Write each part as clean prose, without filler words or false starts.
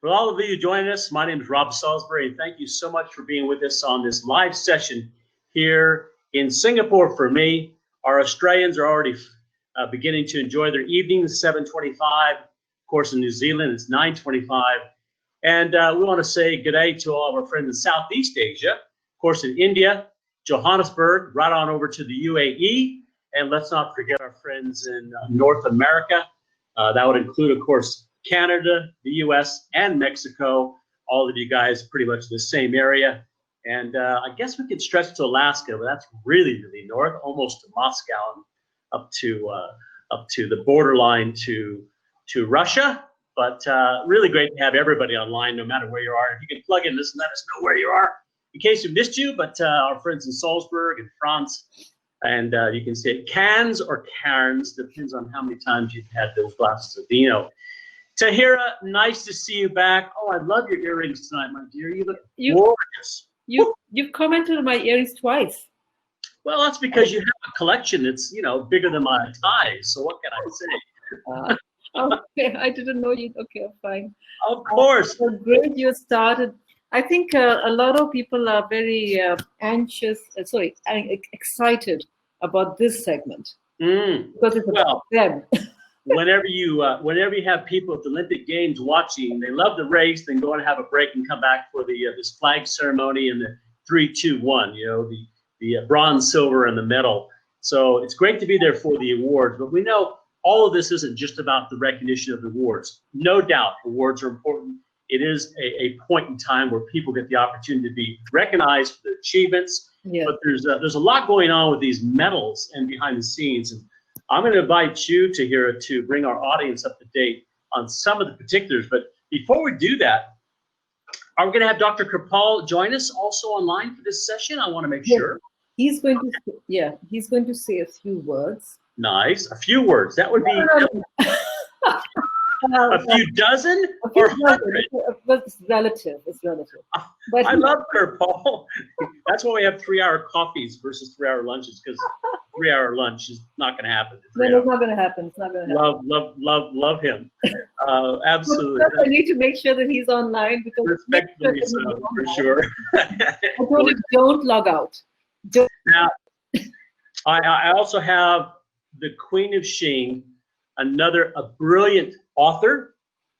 For all of you joining us, my name is Rob Salisbury, and thank you so much for being with us on this live session here in Singapore. For me, our Australians are already beginning to enjoy their evening, 7:25. Of course, in New Zealand, it's 9:25. And we want to say good day to all of our friends in Southeast Asia. Of course, in India, Johannesburg, right on over to the UAE. And let's not forget our friends in North America. That would include, of course, Canada, the US, and Mexico. All of you guys pretty much in the same area. And I guess we could stretch to Alaska, but that's really, really north, almost to Moscow and up to the borderline to Russia. But really great to have everybody online, no matter where you are. If you can plug in this and let us know where you are, in case we missed you. But our friends in Salzburg and France, and you can say Cannes or Cairns, depends on how many times you've had those glasses of vino. Tahira, nice to see you back. Oh, I love your earrings tonight, my dear. You look gorgeous. You've commented on my earrings twice. Well, that's because you have a collection that's, bigger than my ties. So what can I say? Okay, I didn't know you. Okay, fine. Of course. So great you started. I think a lot of people are very excited about this segment. Because it's about them. Whenever you have people at the Olympic Games watching, they love the race, then go and have a break and come back for the this flag ceremony and the 3, 2, 1. The bronze, silver, and the medal. So it's great to be there for the awards. But we know all of this isn't just about the recognition of the awards. No doubt, awards are important. It is a point in time where people get the opportunity to be recognized for their achievements. Yeah. But there's a lot going on with these medals and behind the scenes. And I'm going to invite you, Tahira, to bring our audience up to date on some of the particulars. But before we do that, are we going to have Dr. Kripal join us also online for this session? I want to make sure. He's going to say a few words. Nice. A few words. That would be a few dozen or 100. It's relative. It's relative. But I love Kripal. That's why we have 3-hour coffees versus 3-hour lunches, because 3-hour lunch is not going to happen. No, it's not going to happen. It's not going to happen. Love him. Absolutely. I need to make sure that he's online, because respectfully so, for sure. Don't log out. Now, I also have the Queen of Sheen, a brilliant author,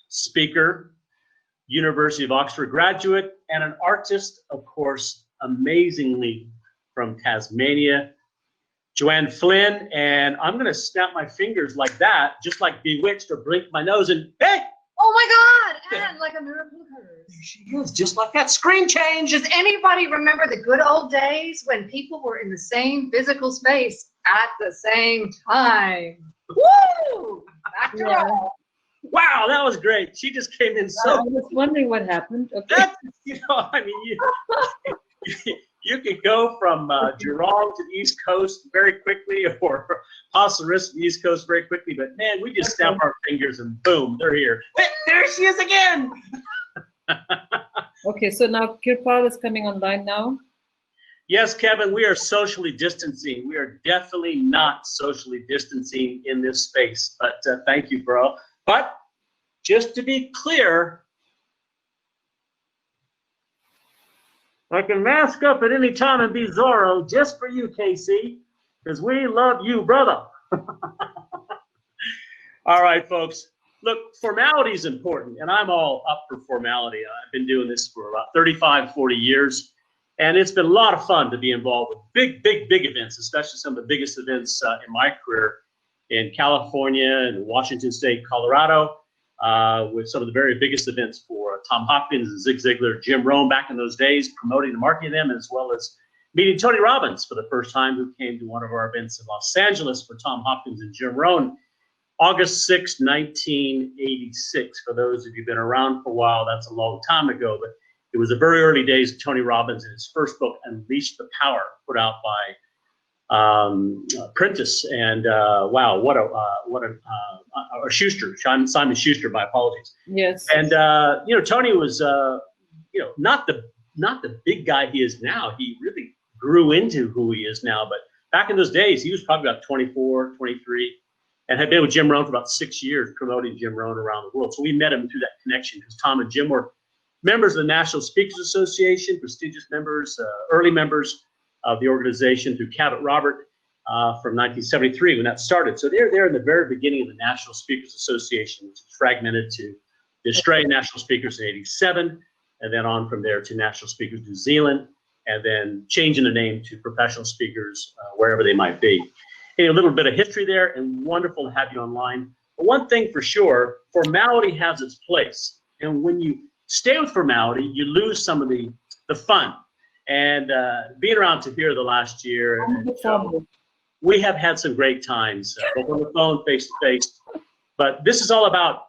speaker, University of Oxford graduate, and an artist, of course, amazingly from Tasmania, Joanne Flynn. And I'm going to snap my fingers like that, just like Bewitched, or blink my nose and, hey! Oh my God! And like a miracle occurs. There she is, just like that. Screen change. Does anybody remember the good old days when people were in the same physical space at the same time? Woo! After all. Wow, that was great. She just came in so. I was wondering what happened. Okay. That's, you could go from Geelong to the East Coast very quickly, or Pasaris to the East Coast very quickly. But man, we just snap our fingers and boom, they're here. There she is again. Okay, so now Kripal is coming online now. Yes, Kevin, we are socially distancing. We are definitely not socially distancing in this space. But thank you, bro. But just to be clear, I can mask up at any time and be Zorro just for you, KC, because we love you, brother. All right, folks. Look, formality is important, and I'm all up for formality. I've been doing this for about 35, 40 years, and it's been a lot of fun to be involved with big events, especially some of the biggest events in my career in California and Washington State, Colorado, with some of the very biggest events for Tom Hopkins and Zig Ziglar, Jim Rohn back in those days, promoting and marketing them, as well as meeting Tony Robbins for the first time, who came to one of our events in Los Angeles for Tom Hopkins and Jim Rohn, August 6, 1986. For those of you who've been around for a while, that's a long time ago, but it was the very early days of Tony Robbins and his first book, Unleash the Power, put out by Prentice, and wow, what a Schuster, Simon Schuster, my apologies. Yes. And Tony was not the big guy he is now. He really grew into who he is now. But back in those days, he was probably about 24, 23. and had been with Jim Rohn for about 6 years, promoting Jim Rohn around the world. So we met him through that connection because Tom and Jim were members of the National Speakers Association, prestigious members, early members of the organization through Cabot Robert from 1973 when that started. So they're there in the very beginning of the National Speakers Association, which is fragmented to the Australian National Speakers in '87, and then on from there to National Speakers New Zealand, and then changing the name to Professional Speakers wherever they might be. Hey, a little bit of history there, and wonderful to have you online. But one thing for sure, formality has its place. And when you stay with formality, you lose some of the fun. And being around Tahira the last year, we have had some great times, both on the phone, face to face. But this is all about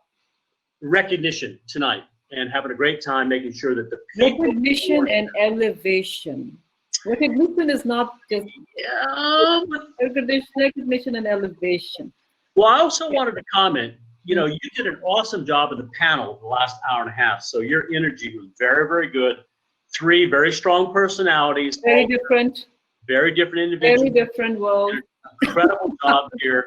recognition tonight and having a great time, making sure that the people recognition and elevation. Recognition is not just recognition and elevation. Well, I also wanted to comment, you know, you did an awesome job of the panel the last hour and a half. So your energy was very, very good. 3 very strong personalities. Very different. Very different individuals. Very different world. Incredible job here.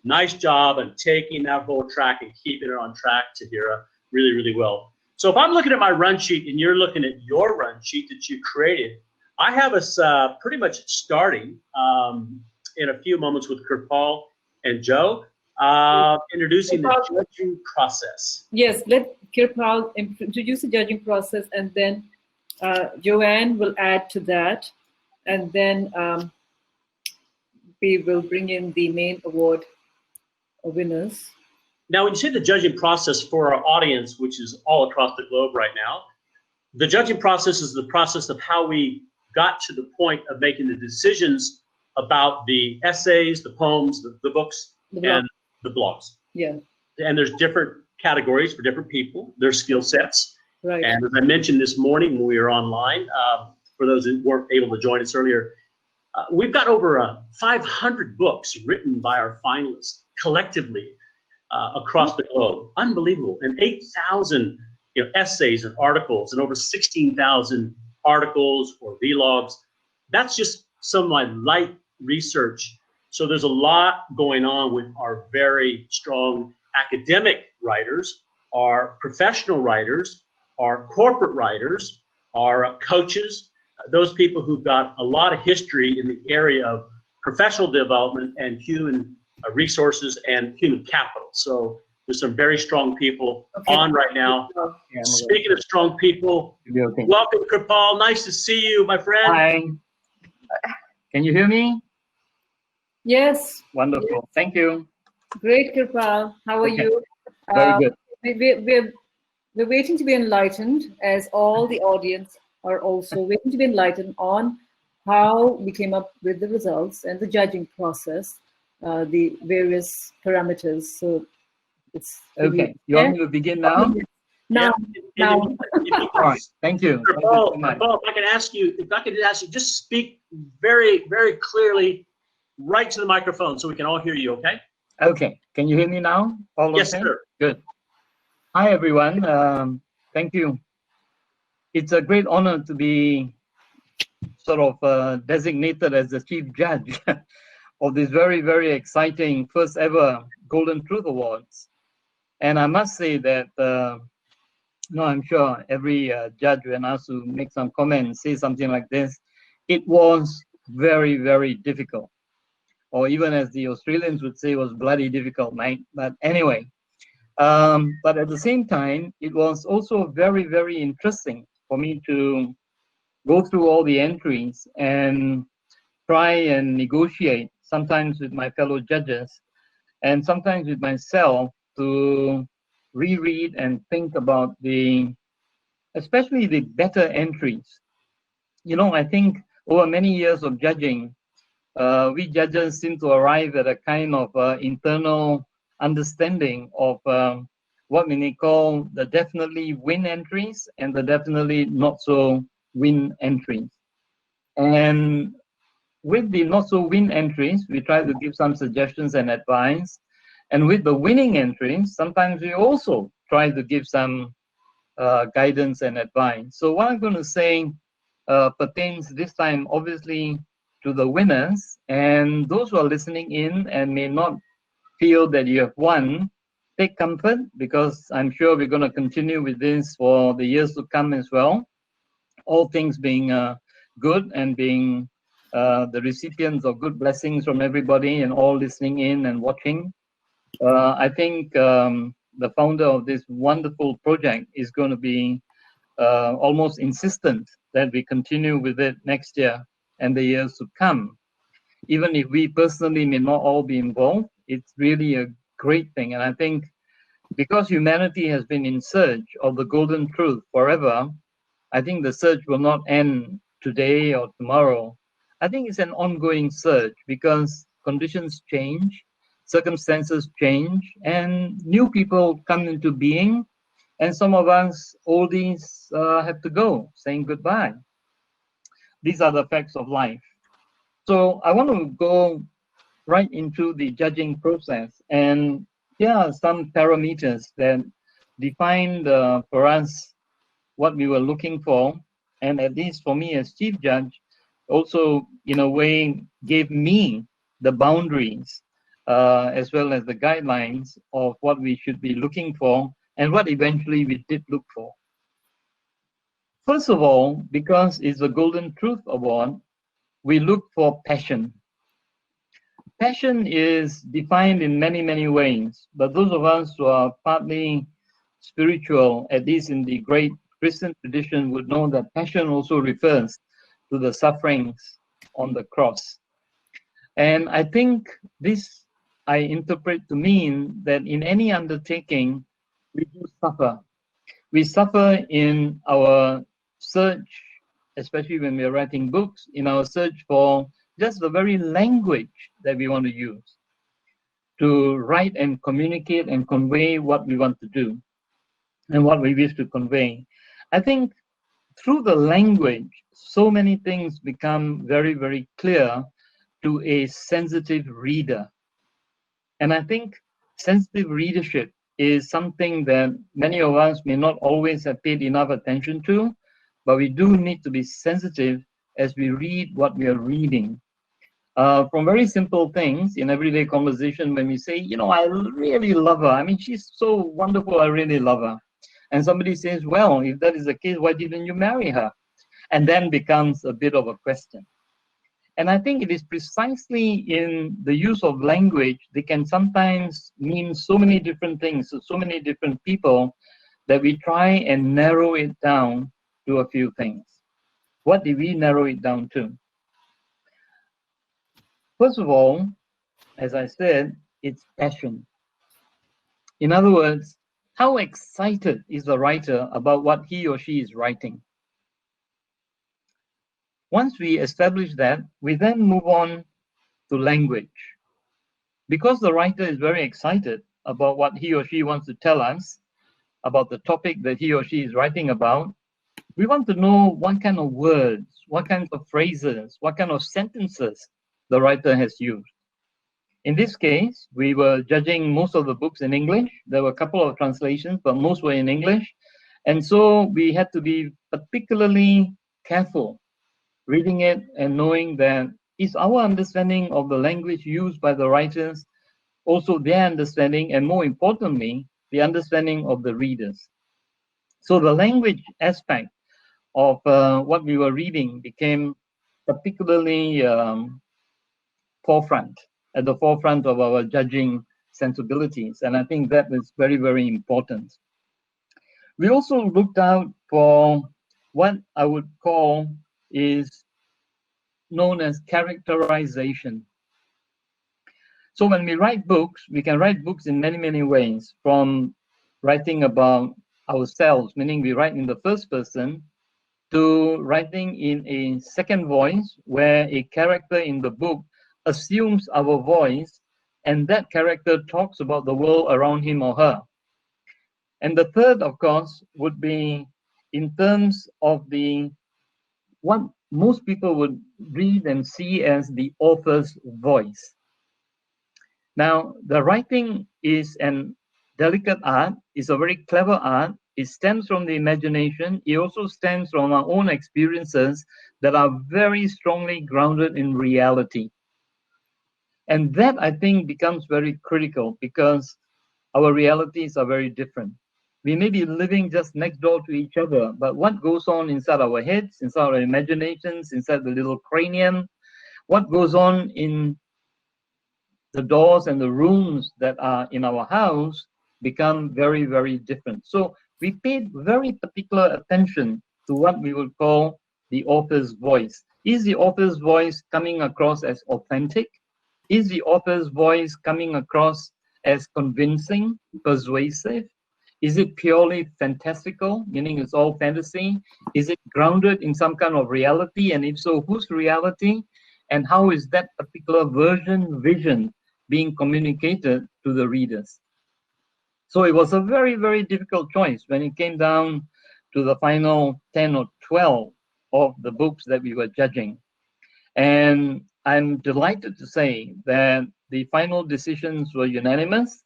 Nice job of taking that whole track and keeping it on track, Tahira, really, really well. So if I'm looking at my run sheet and you're looking at your run sheet that you created, I have us pretty much starting in a few moments with Kirpal and Joe, introducing the judging process. Yes, let Kirpal introduce the judging process, and then Joanne will add to that, and then we will bring in the main award winners. Now, when you say the judging process for our audience, which is all across the globe right now, the judging process is the process of how we got to the point of making the decisions about the essays, the poems, the books, and the blogs. Yeah. And there's different categories for different people, their skill sets. Right. And as I mentioned this morning when we were online, for those who weren't able to join us earlier, we've got over 500 books written by our finalists collectively across the globe. Unbelievable. And 8,000 essays and articles, and over 16,000 articles or vlogs. That's just some of my light research. So there's a lot going on with our very strong academic writers, our professional writers, our corporate writers, our coaches, those people who've got a lot of history in the area of professional development and human resources and human capital. So there's some very strong people on right now. Yeah, speaking of strong people, welcome, Kirpal. Nice to see you, my friend. Hi. Can you hear me? Yes. Wonderful. Yes. Thank you. Great, Kirpal. How are you? Very good. We're waiting to be enlightened, as all the audience are also waiting to be enlightened on how we came up with the results and the judging process, the various parameters. So it's okay. You want me to begin now? Now. All right. Thank you. Paul, if I could ask you, just speak very, very clearly right to the microphone so we can all hear you, okay? Okay. Can you hear me now? All yes, okay? Sir. Good. Hi, everyone. Thank you. It's a great honor to be sort of designated as the chief judge of this very, very exciting first ever Golden Truth Awards. And I must say that, I'm sure every judge when asked to make some comments, say something like this, it was very, very difficult. Or even as the Australians would say, it was bloody difficult, mate. But anyway, but at the same time, it was also very, very interesting for me to go through all the entries and try and negotiate, sometimes with my fellow judges and sometimes with myself, to reread and think about especially the better entries. I think over many years of judging, we judges seem to arrive at a kind of internal understanding of what we may call the definitely win entries and the definitely not so win entries. And with the not so win entries, we try to give some suggestions and advice. And with the winning entries, sometimes we also try to give some guidance and advice. So what I'm going to say pertains this time, obviously, to the winners and those who are listening in and may not feel that you have won, take comfort, because I'm sure we're going to continue with this for the years to come as well. All things being good and being the recipients of good blessings from everybody and all listening in and watching. I think the founder of this wonderful project is going to be almost insistent that we continue with it next year and the years to come. Even if we personally may not all be involved, it's really a great thing. And I think because humanity has been in search of the golden truth forever, I think the search will not end today or tomorrow. I think it's an ongoing search because conditions change, circumstances change, and new people come into being. And some of us oldies have to go, saying goodbye. These are the facts of life. So I want to go right into the judging process. And here are some parameters that defined for us what we were looking for. And at least for me as chief judge, also in a way gave me the boundaries as well as the guidelines of what we should be looking for and what eventually we did look for. First of all, because it's a Golden Truth Award, we look for passion. Passion is defined in many, many ways, but those of us who are partly spiritual, at least in the great Christian tradition, would know that passion also refers to the sufferings on the cross. And I think this I interpret to mean that in any undertaking, we do suffer. We suffer in our search, especially when we're writing books, in our search for just the very language that we want to use to write and communicate and convey what we want to do and what we wish to convey. I think through the language, so many things become very, very clear to a sensitive reader. And I think sensitive readership is something that many of us may not always have paid enough attention to, but we do need to be sensitive as we read what we are reading. From very simple things in everyday conversation, when we say, you know, I really love her. I mean, she's so wonderful, I really love her. And somebody says, well, if that is the case, why didn't you marry her? And then becomes a bit of a question. And I think it is precisely in the use of language, they can sometimes mean so many different things to so many different people that we try and narrow it down to a few things. What did we narrow it down to? First of all, as I said, it's passion. In other words, how excited is the writer about what he or she is writing? Once we establish that, we then move on to language. Because the writer is very excited about what he or she wants to tell us, about the topic that he or she is writing about, we want to know what kind of words, what kinds of phrases, what kind of sentences the writer has used. In this case, we were judging most of the books in English. There were a couple of translations, but most were in English. And so we had to be particularly careful reading it and knowing that is our understanding of the language used by the writers also their understanding, and more importantly, the understanding of the readers. So the language aspect of what we were reading became particularly at the forefront of our judging sensibilities. And I think that is very, very important. We also looked out for what I would call is known as characterization. So when we write books, we can write books in many, many ways, from writing about ourselves, meaning we write in the first person, to writing in a second voice, where a character in the book assumes our voice, and that character talks about the world around him or her. And the third, of course, would be in terms of what most people would read and see as the author's voice. Now, the writing is an delicate art, it's a very clever art. It stems from the imagination. It also stems from our own experiences that are very strongly grounded in reality. And that, I think, becomes very critical because our realities are very different. We may be living just next door to each other, but what goes on inside our heads, inside our imaginations, inside the little cranium, what goes on in the doors and the rooms that are in our house become very, very different. So we paid very particular attention to what we would call the author's voice. Is the author's voice coming across as authentic? Is the author's voice coming across as convincing, persuasive? Is it purely fantastical, meaning it's all fantasy? Is it grounded in some kind of reality? And if so, whose reality? And how is that particular vision being communicated to the readers? So it was a very, very difficult choice when it came down to the final 10 or 12 of the books that we were judging. And I'm delighted to say that the final decisions were unanimous,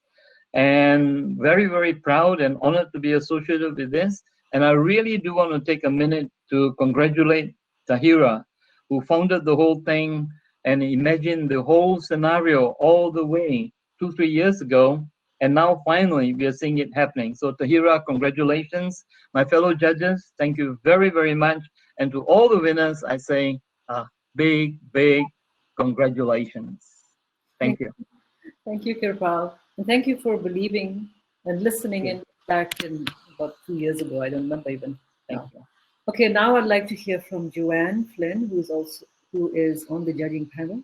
and very, very proud and honored to be associated with this. And I really do want to take a minute to congratulate Tahira, who founded the whole thing and imagined the whole scenario all the way 2-3 years ago. And now finally we are seeing it happening. So Tahira, congratulations. My fellow judges, thank you very, very much. And to all the winners, I say big, big congratulations. Thank you. Thank you, Kirpal. And thank you for believing and listening in back in about 2 years ago. I don't remember even. Thank you. Okay, now I'd like to hear from Joanne Flynn, who is on the judging panel.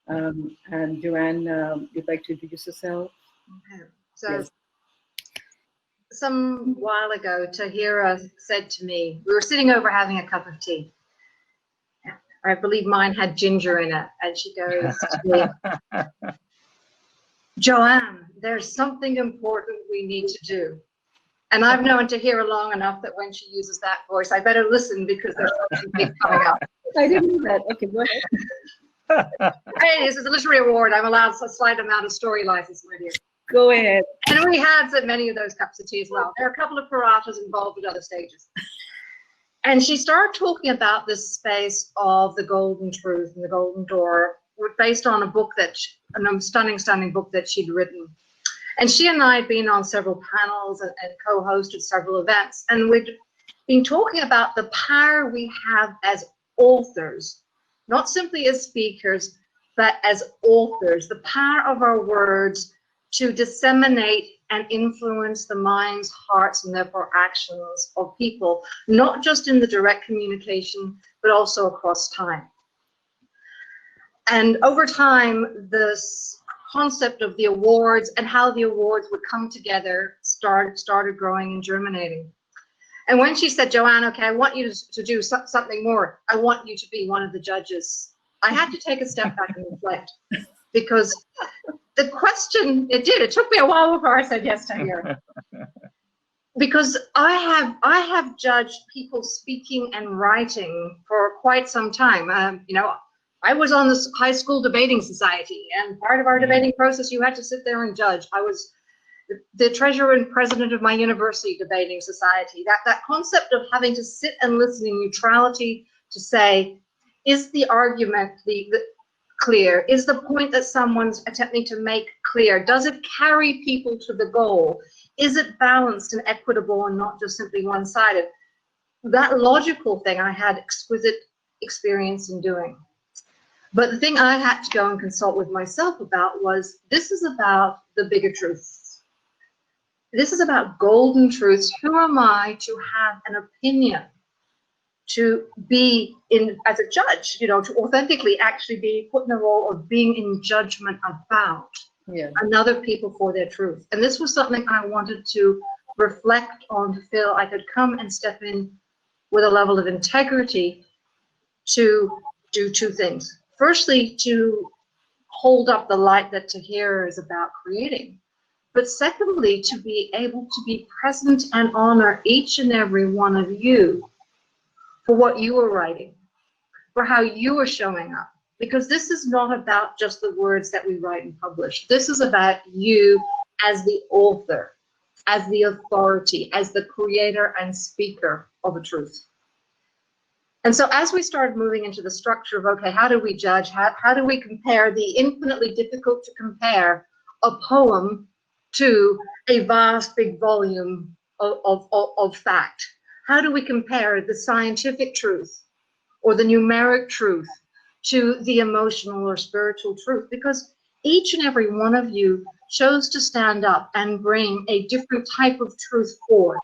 And Joanne, you'd like to introduce yourself? Okay. So Yes. some while ago, Tahira said to me, we were sitting over having a cup of tea. I believe mine had ginger in it. And she goes to me, Joanne, there's something important we need to do. And I've known Tahira long enough that when she uses that voice, I better listen because there's something big coming up. I didn't know that. Okay, go ahead. Hey, this is a literary award. I'm allowed a slight amount of story license, my dear. Go ahead. And we had so many of those cups of tea as well. There are a couple of paratas involved at other stages. And she started talking about this space of the golden truth and the golden door, based on a book a stunning book that she'd written. And she and I had been on several panels and co-hosted several events. And we'd been talking about the power we have as authors, not simply as speakers, but as authors, the power of our words to disseminate and influence the minds, hearts, and therefore actions of people, not just in the direct communication, but also across time. And over time, this concept of the awards and how the awards would come together started growing and germinating. And when she said, Joanne, okay, I want you to do something more. I want you to be one of the judges. I had to take a step back and reflect, because the question, it took me a while before I said yes to her. Because I have judged people speaking and writing for quite some time. You know, I was on the high school debating society, and part of our debating process, you had to sit there and judge. I was the treasurer and president of my university debating society. That concept of having to sit and listen in neutrality to say, is the argument clear? Is the point that someone's attempting to make clear? Does it carry people to the goal? Is it balanced and equitable and not just simply one-sided? That logical thing I had exquisite experience in doing. But the thing I had to go and consult with myself about was, this is about the bigger truths. This is about golden truths. Who am I to have an opinion? To be as a judge, you know, to authentically actually be put in the role of being in judgment about another people for their truth. And this was something I wanted to reflect on, to feel I could come and step in with a level of integrity to do two things. Firstly, to hold up the light that Tahira is about creating. But secondly, to be able to be present and honor each and every one of you for what you are writing, for how you are showing up. Because this is not about just the words that we write and publish. This is about you as the author, as the authority, as the creator and speaker of a truth. And so as we started moving into the structure of, okay, how do we judge? How do we compare the infinitely difficult to compare a poem to a vast big volume of fact? How do we compare the scientific truth or the numeric truth to the emotional or spiritual truth? Because each and every one of you chose to stand up and bring a different type of truth forward.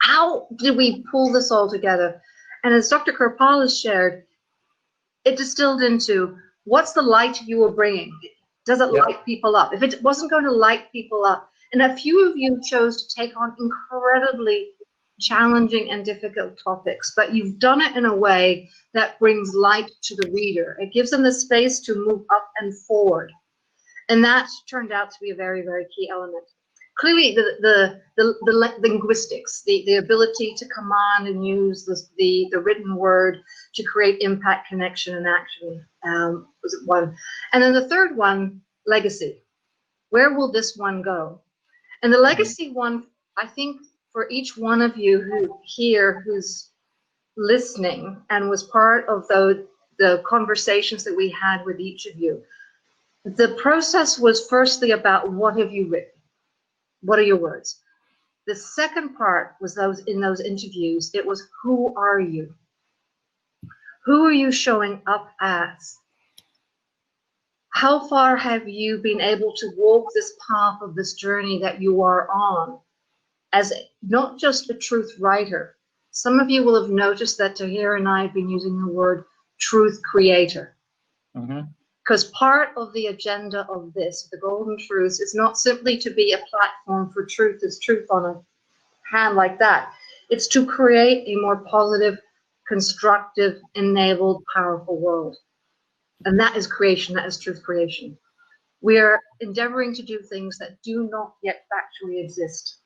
How did we pull this all together? And as Dr. Kirpal has shared, it distilled into, what's the light you were bringing? Does it light people up? If it wasn't going to light people up, and a few of you chose to take on incredibly challenging and difficult topics, but you've done it in a way that brings light to the reader. It gives them the space to move up and forward. And that turned out to be a very, very key element. Clearly, the linguistics, the ability to command and use the written word to create impact, connection, and action was one. And then the third one, legacy. Where will this one go? And the legacy one, I think, for each one of you who's listening and was part of the conversations that we had with each of you, the process was firstly about, what have you written? What are your words? The second part was in those interviews, it was, who are you? Who are you showing up as? How far have you been able to walk this path of this journey that you are on as not just a truth writer? Some of you will have noticed that Tahira and I have been using the word truth creator. Because part of the agenda of this, the Golden Truths, is not simply to be a platform for truth. There's truth on a hand like that. It's to create a more positive, constructive, enabled, powerful world. And that is creation. That is truth creation. We are endeavoring to do things that do not yet factually exist.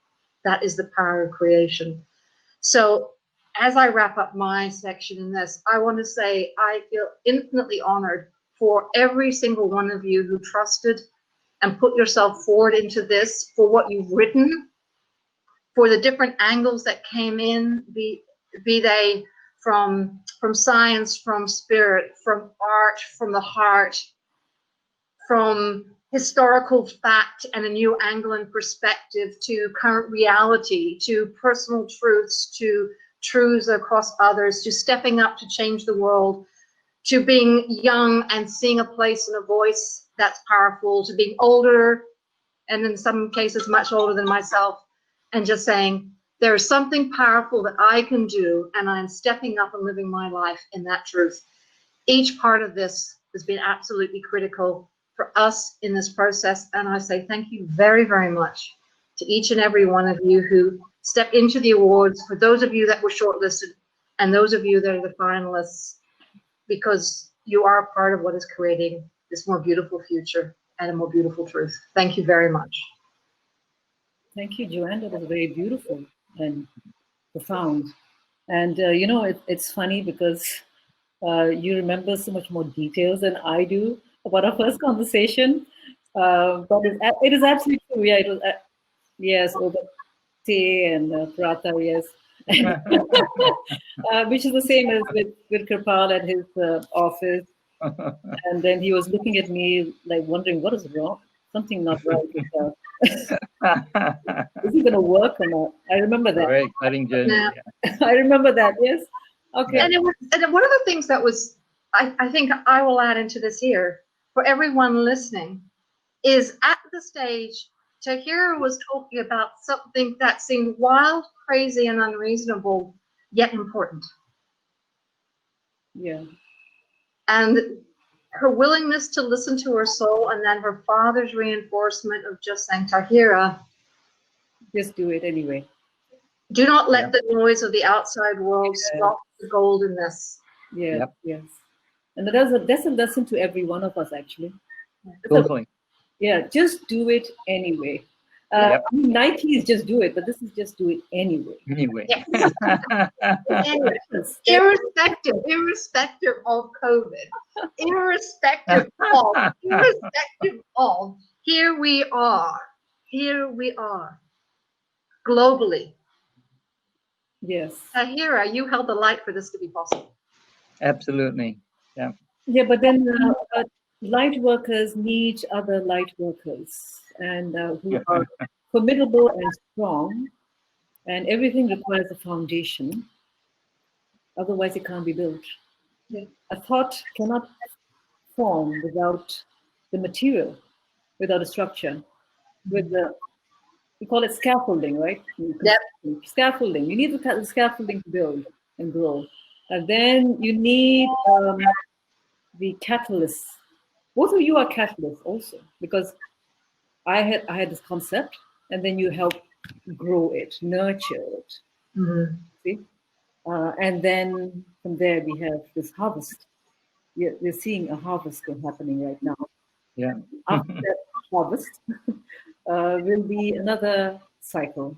That is the power of creation. So as I wrap up my section in this, I want to say I feel infinitely honored for every single one of you who trusted and put yourself forward into this, for what you've written, for the different angles that came in, be they from science, from spirit, from art, from the heart, from historical fact and a new angle and perspective, to current reality, to personal truths, to truths across others, to stepping up to change the world, to being young and seeing a place and a voice that's powerful, to being older, and in some cases much older than myself, and just saying, there's something powerful that I can do, and I'm stepping up and living my life in that truth. Each part of this has been absolutely critical for us in this process, and I say thank you very, very much to each and every one of you who stepped into the awards, for those of you that were shortlisted, and those of you that are the finalists, because you are part of what is creating this more beautiful future and a more beautiful truth. Thank you very much. Thank you, Joanne. That was very beautiful and profound. And, you know, it's funny because you remember so much more details than I do about our first conversation. But it is absolutely true. Yeah, it was, yes, over tea and prata, yes. Which is the same as with Kirpal at his office. And then he was looking at me like wondering, what is wrong? Something not right. Is it going to work or not? I remember that. Very exciting journey. Yeah. I remember that, yes. Okay. And one of the things that was, I think I will add into this here, for everyone listening, is at the stage, Tahira was talking about something that seemed wild, crazy, and unreasonable, yet important. Yeah. And her willingness to listen to her soul, and then her father's reinforcement of just saying, Tahira, just do it anyway. Do not let the noise of the outside world stop the gold in this. Yeah, yes. And that's a lesson to every one of us, actually. Totally. Yeah, just do it anyway. I mean, 90s just do it, but this is just do it anyway. Anyway. Yes. Irrespective of COVID, irrespective of, here we are, globally, Yes. Tahira, you held the light for this to be possible. Absolutely. Yeah. Yeah, but then light workers need other light workers, and who are formidable and strong, and everything requires a foundation. Otherwise, it can't be built. Yeah. A thought cannot form without the material, without a structure. With the, we call it scaffolding, right? Yep. Scaffolding. You need the scaffolding to build and grow, and then you need the catalyst. Both of you are catalysts also, because I had this concept, and then you help grow it, nurture it. Mm-hmm. See, and then from there we have this harvest. We're seeing a harvest happening right now. Yeah. After that harvest will be another cycle.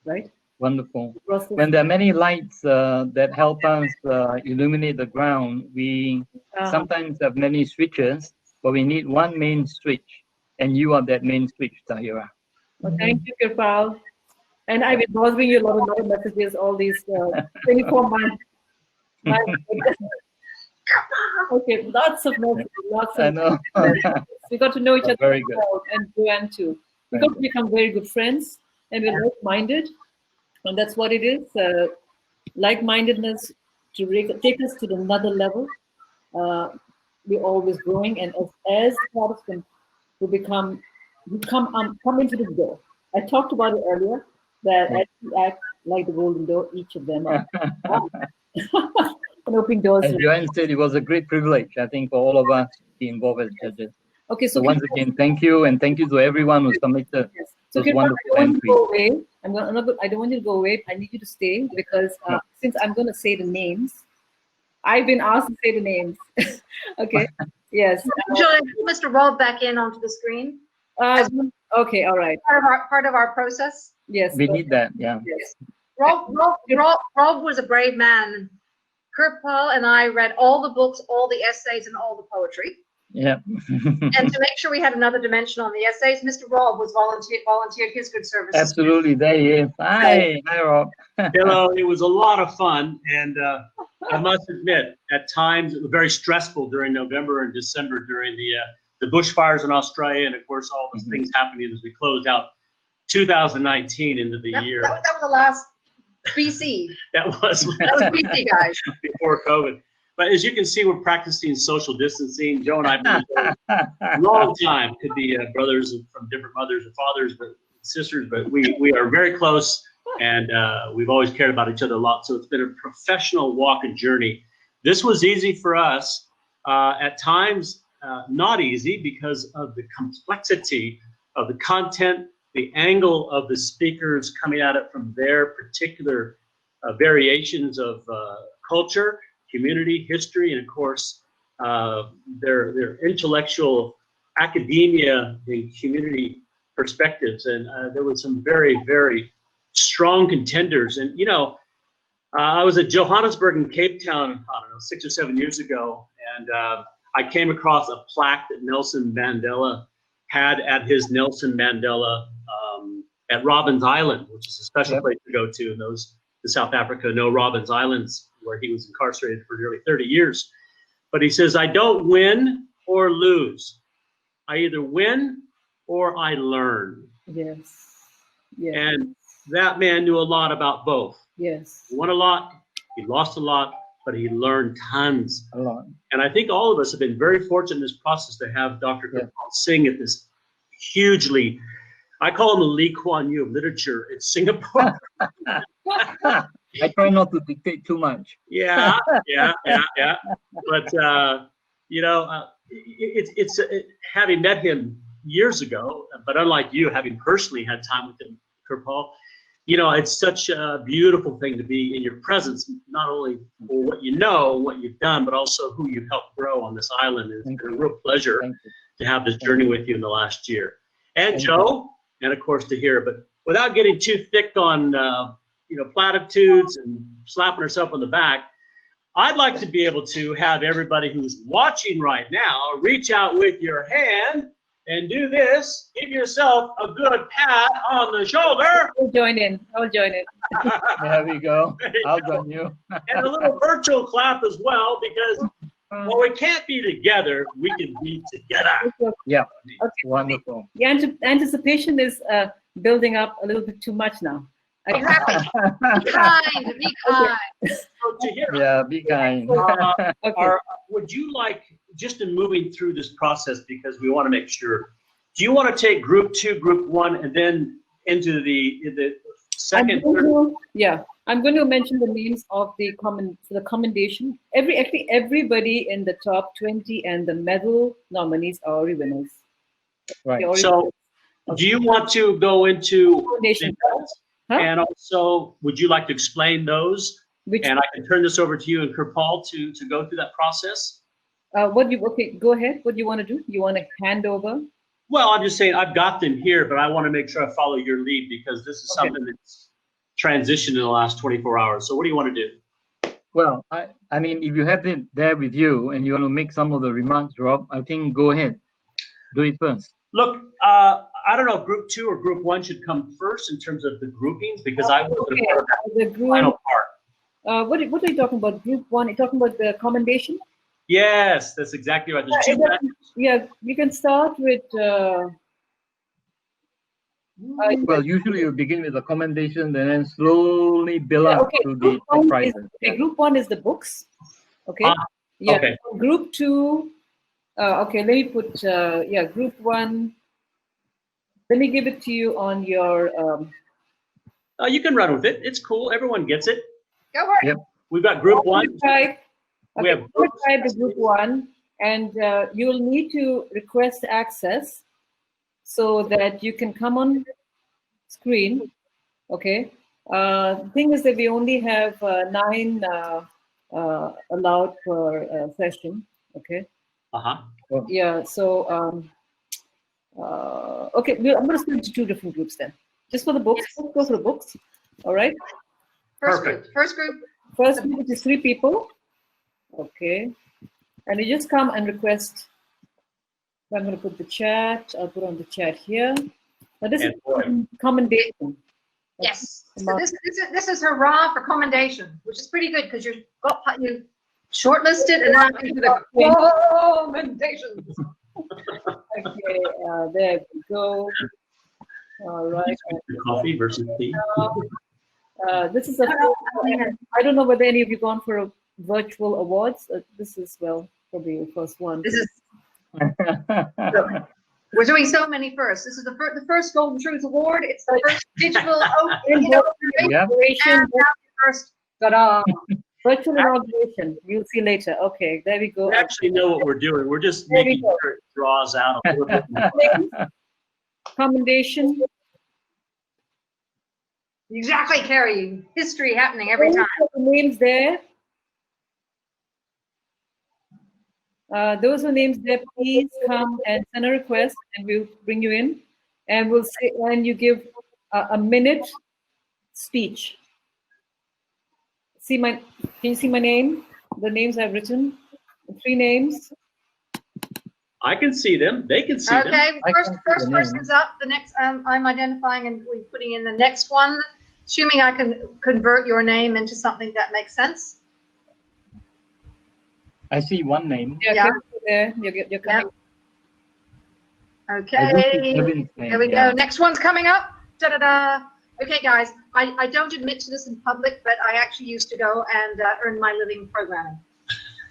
Right. Wonderful. When there are many lights that help us illuminate the ground, we sometimes have many switches, but we need one main switch, and you are that main switch, Tahira. Well, thank you, Kirpal. And I've been bothering you a lot of messages, all these 24 months. Okay, lots of messages, lots of messages. We got to know each other very good. And Joanne too. We got to become very good friends, and we're like-minded. And that's what it is, like-mindedness to take us to another level. We're always growing, and as Protestants, we come into the door. I talked about it earlier, that as we act like the golden door, each of them are and opening doors. As Joanne said, it was a great privilege, I think, for all of us to be involved as judges. Okay, so once again, thank you, and thank you to everyone who submitted those wonderful entries. I don't want you to go away. I need you to stay, because since I'm going to say the names, I've been asked to say the names. Okay. Yes. Julia, Mr. Rob back in onto the screen. Okay. All right. Part of our process. Yes. We need that. Yeah. Yes. Rob was a brave man. Kirpal and I read all the books, all the essays, and all the poetry. Yeah. And to make sure we had another dimension on the essays, Mr. Rob was volunteered his good services. Absolutely, there he is. Hi, Rob. Hello, it was a lot of fun, and I must admit, at times it was very stressful during November and December during the bushfires in Australia, and of course all the things happening as we closed out 2019 into the year. That was the last BC. That was BC, guys. Before COVID. But as you can see, we're practicing social distancing. Joe and I have been a long time. Could be brothers from different mothers and fathers, but sisters. But we are very close, and we've always cared about each other a lot. So it's been a professional walk and journey. This was easy for us. At times, not easy because of the complexity of the content, the angle of the speakers coming at it from their particular variations of culture, community, history, and of course, their intellectual academia and community perspectives. And there were some very, very strong contenders. And, you know, I was at Johannesburg and Cape Town, I don't know, 6 or 7 years ago, and I came across a plaque that Nelson Mandela had at his Nelson Mandela at Robben's Island, which is a special place to go to. And those in South Africa know Robben's Islands, where he was incarcerated for nearly 30 years. But he says, I don't win or lose. I either win or I learn. Yes. Yes. And that man knew a lot about both. Yes. He won a lot, he lost a lot, but he learned tons. A lot. And I think all of us have been very fortunate in this process to have Dr. Kirpal Singh at this hugely, I call him the Lee Kuan Yew of literature in Singapore. I try not to dictate too much. Yeah. But you know, it's having met him years ago, but unlike you, having personally had time with him, Kirpal, you know, it's such a beautiful thing to be in your presence, not only for what you know, what you've done, but also who you've helped grow on this island. It's been a real pleasure to have this journey with you in the last year. And Joe, and of course Tahira. But without getting too thick on you know, platitudes and slapping herself on the back, I'd like to be able to have everybody who's watching right now reach out with your hand and do this. Give yourself a good pat on the shoulder. I'll join in. I'll join in. There we go. I'll join you. And a little virtual clap as well, because while we can't be together, we can be together. Yeah, Okay. wonderful. The anticipation is building up a little bit too much now. Exactly. Be kind. Be kind. So Tahira, Yeah, be kind. Okay. would you like, just in moving through this process, because we want to make sure, do you want to take group 2, group 1, and then into the second, third? I'm going to mention the names of the commendation. Everybody in the top 20 and the medal nominees are already winners. Right. So do you want to go into Commendation. Huh? and also would you like to explain those? And I can turn this over to you and Kirpal to go through that process. Okay, go ahead. What do you want to do? You want to hand over? Well, I'm just saying I've got them here, but I want to make sure I follow your lead because this is something that's transitioned in the last 24 hours. So what do you want to do? Well, I mean, if you have it there with you and you want to make some of the remarks, Rob, I think go ahead. Do it first. Look, I don't know if group 2 or group 1 should come first in terms of the groupings because I wasn't a part of The the group, final part. what are you talking about? Group 1, you're talking about the commendation? Yes, that's exactly right. There's 2 matches. Yeah, you can start with. Well, usually you begin with the commendation and then slowly build up to the prizes. Group 1 is the books. Okay. Okay. Group 2. Okay, let me put. Group 1. Let me give it to you on your. You can run with it. It's cool. Everyone gets it. Go for it. Yep. We've got group 1. We have type the group 1, and you'll need to request access so that you can come on screen. Okay. The thing is that we only have 9 allowed per session. Okay. Yeah. So okay, I'm going to split into 2 different groups then. Just for the books. Let's go for the books. All right. First group. First group, which is 3 people. Okay. And you just come and request. I'm going to put the chat. I'll put on the chat here. Now this is commendation. yes. So this is hurrah for commendation, which is pretty good because you shortlisted and now into the commendations. Okay, there we go. All right. Coffee versus tea. This is I don't know whether any of you gone for a virtual awards. This is probably the first one. This is. We're doing so many first. This is the first Golden Truth Award. It's the first digital inauguration. First, ta-da! Virtual inauguration. You'll see later. Okay, there we go. We actually know what we're doing. We're just making sure it draws out a little bit more. Commendation. Exactly, Carrie. History happening every time. The names there. Those who names there, please come and send a request, and we'll bring you in, and we'll say, and you give a minute speech. Can you see my name? The names I've written, the 3 names. I can see them. They can see them. Okay, first person's up. The next, I'm identifying and we're putting in the next one. Assuming I can convert your name into something that makes sense. I see one name. Yeah. There. You're coming. Okay. Here we go. Next one's coming up. Da-da-da. Okay, guys. I don't admit to this in public, but I actually used to go and earn my living programming.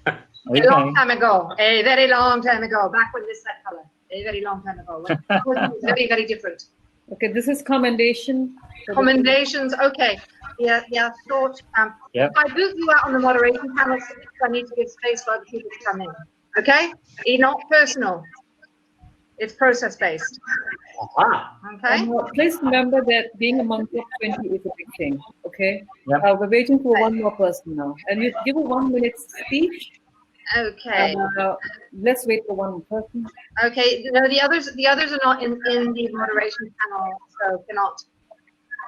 A long time ago. A very long time ago. Back when this had color. A very long time ago. When it was very, very different. Okay, this is commendation. Commendations. Okay. Yeah. Thought. If I boot you out on the moderation panel, I need to give space for other people to come in. Okay? It's not personal. It's process-based. Okay? Please remember that being among top 20 is a big thing. Okay? We're waiting for one more person now. And you give a 1-minute speech. Okay. Let's wait for one person. Okay. No, the others are not in the moderation panel, so cannot.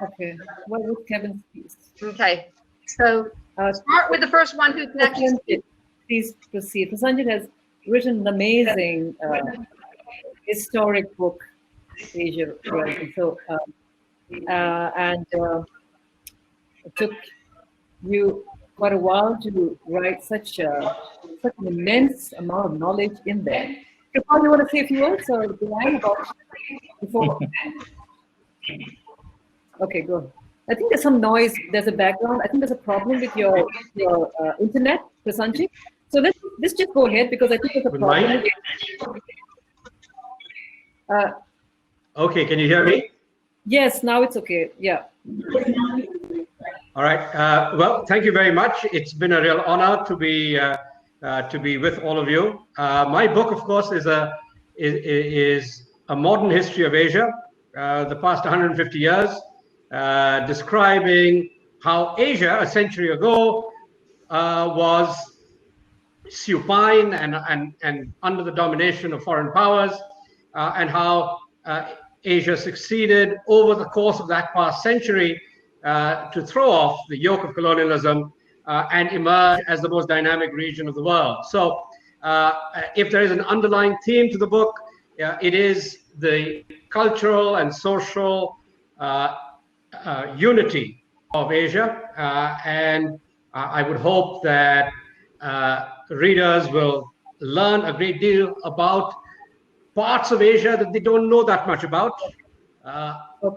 Okay. What was Kevin's piece? Okay. So start with the first one who can actually speak. Please proceed. Prasanjit has written an amazing historic book, Asia, right? And so, it took you quite a while to write such an immense amount of knowledge in there. You probably want to say a few words or Diane about before. Okay, go ahead. I think there's some noise. There's a background. I think there's a problem with your internet, Prasanjit. So let's just go ahead because I think there's a problem. Okay, can you hear me? Yes, now it's okay. Yeah. All right. Well, thank you very much. It's been a real honor to be with all of you. My book, of course, is a modern history of Asia, the past 150 years, describing how Asia a century ago was supine and under the domination of foreign powers, and how Asia succeeded over the course of that past century to throw off the yoke of colonialism and emerge as the most dynamic region of the world. So if there is an underlying theme to the book, it is the cultural and social unity of Asia. And I would hope that readers will learn a great deal about parts of Asia that they don't know that much about,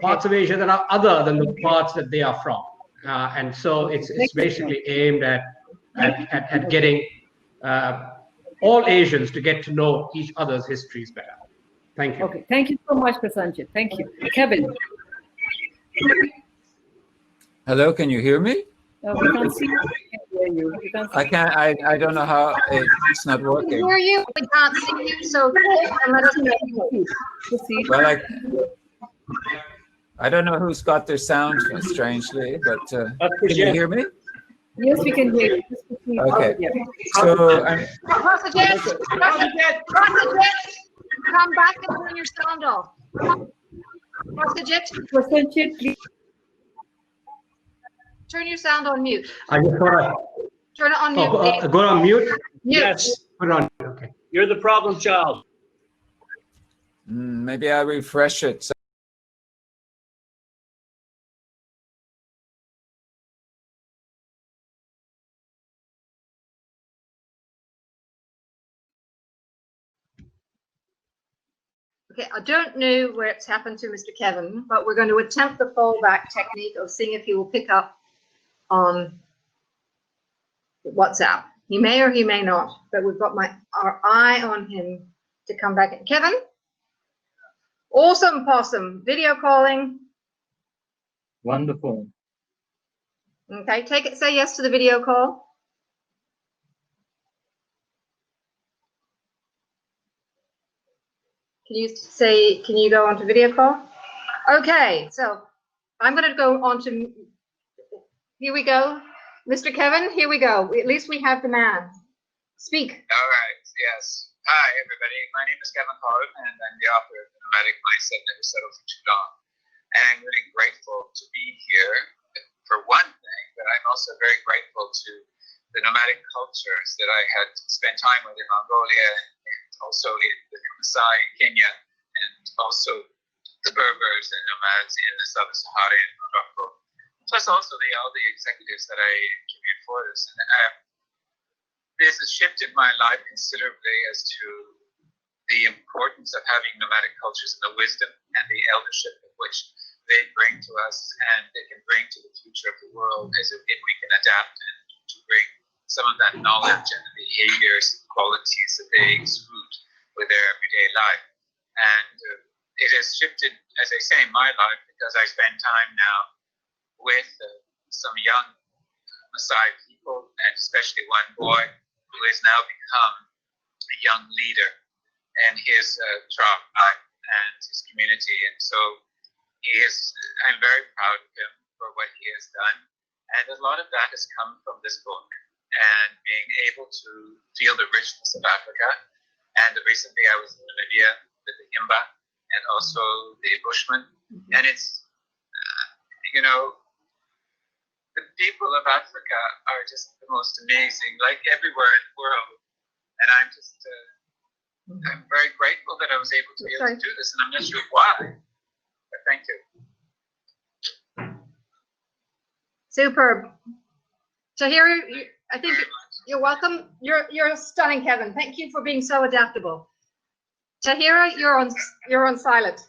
parts of Asia that are other than the parts that they are from. And so it's basically aimed at getting all Asians to get to know each other's histories better. Thank you. Okay, thank you so much, Prasanjit. Thank you. Kevin. Hello, can you hear me? We can't see you. We can't hear you. We can't see I can't. I don't know how it's not We can working. hear you, we can't see you, so let us know. Proceed. Well, I don't know who's got their sound strangely, but can you hear me? Yes, we can hear you. Just proceed. Okay. Yeah. So Prosajit, come back and turn your sound off. Prosajit, Prasanjit, please. turn your sound on mute. I just thought Turn it on mute. go on mute. Mute. Yes, Put it on. Okay. you're the problem child. maybe I'll refresh it. So Okay, I don't know where it's happened to Mr. Kevin, but we're going to attempt the fallback technique of seeing if he will pick up on WhatsApp. He may or he may not, but we've got our eye on him to come back in. Kevin? Awesome possum. Video calling. Wonderful. Okay, say yes to the video call. Can you go on to video call? Okay, so I'm going to go on to, here we go. Mr. Kevin, here we go. At least we have the man. Speak. All right, yes. Hi, everybody. My name is Kevin Collin, and I'm the author of The Nomadic Mindset Never Settle for Too Long. And I'm really grateful to be here for one thing, but I'm also very grateful to the nomadic cultures that I had spent time with in Mongolia and also in the Maasai in Kenya, and also the Berbers and nomads in the Southern Sahara in Morocco, plus also all the executives that I interviewed for this. And this has shifted my life considerably as to the importance of having nomadic cultures and the wisdom and the eldership of which they bring to us and they can bring to the future of the world as if we can adapt and to bring some of that knowledge and the behaviors and qualities that they exude with their everyday life. And it has shifted, as I say, my life because I spend time now with some young Maasai people, and especially one boy who has now become a young leader in his tribe and his community. And so I'm very proud of him for what he has done. And a lot of that has come from this book and being able to feel the richness of Africa. And recently I was in Namibia with the Himba and also the Bushmen. And it's, the people of Africa are just the most amazing, like everywhere in the world. And I'm just I'm very grateful that I was able to be able to do this, and I'm not sure why, but thank you. Superb. Tahira, I think you're welcome. You're stunning, Kevin. Thank you for being so adaptable. Tahira, you're on silent.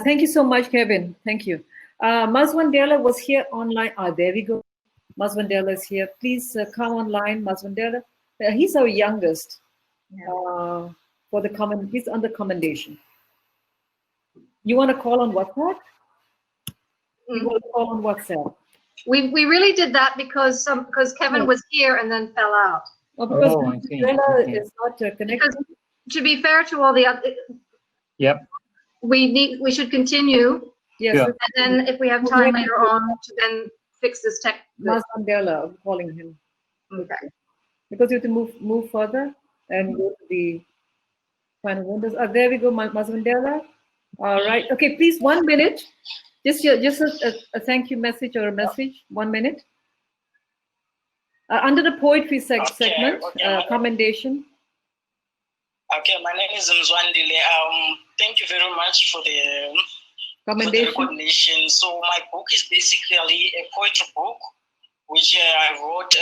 Thank you so much, Kevin. Thank you. Mazwandela was here online. There we go. Mazwandela is here. Please come online, Mazwandela. He's our youngest. For the he's on the commendation. You want to call on WhatsApp? You want to call on WhatsApp? We really did that because Kevin was here and then fell out. Oh, because Mazwandela is not connected. Because, to be fair to all the other, we should continue. Yes. And then if we have time later on to then fix this tech. Mazwandela, I'm calling him. Okay. Because you have to move further and go to the final windows. There we go, Mazwandela. All right. Okay, please, 1 minute. Just a thank you message or a message. 1 minute. Under the poetry segment, commendation. Okay, my name is Mzwandile. Thank you very much for the recognition. So my book is basically a poetry book, which I wrote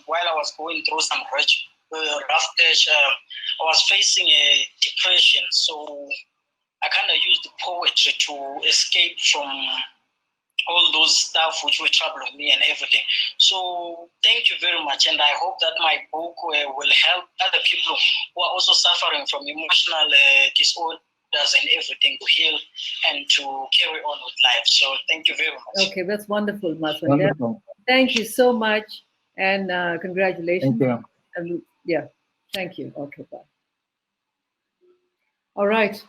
while I was going through some rough patch. I was facing a depression, so I kind of used the poetry to escape from all those stuff which were troubling me and everything. So thank you very much, and I hope that my book will help other people who are also suffering from emotional disorders and everything to heal and to carry on with life. So thank you very much. Okay, that's wonderful, Mazwandela. Thank you so much, and congratulations. Thank you. Yeah, thank you. Okay, bye. All right.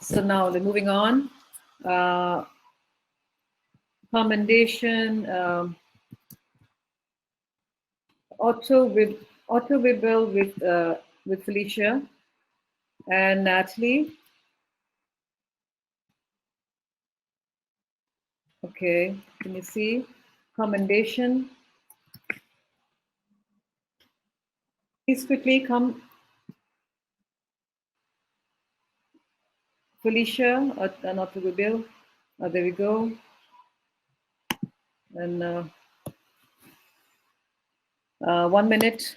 So now we're moving on. Commendation. Auto-Wibble with Felicia and Natalie. Okay, can you see? Commendation. Please quickly come. Felicia, and Auto-Wibble. There we go. And 1 minute.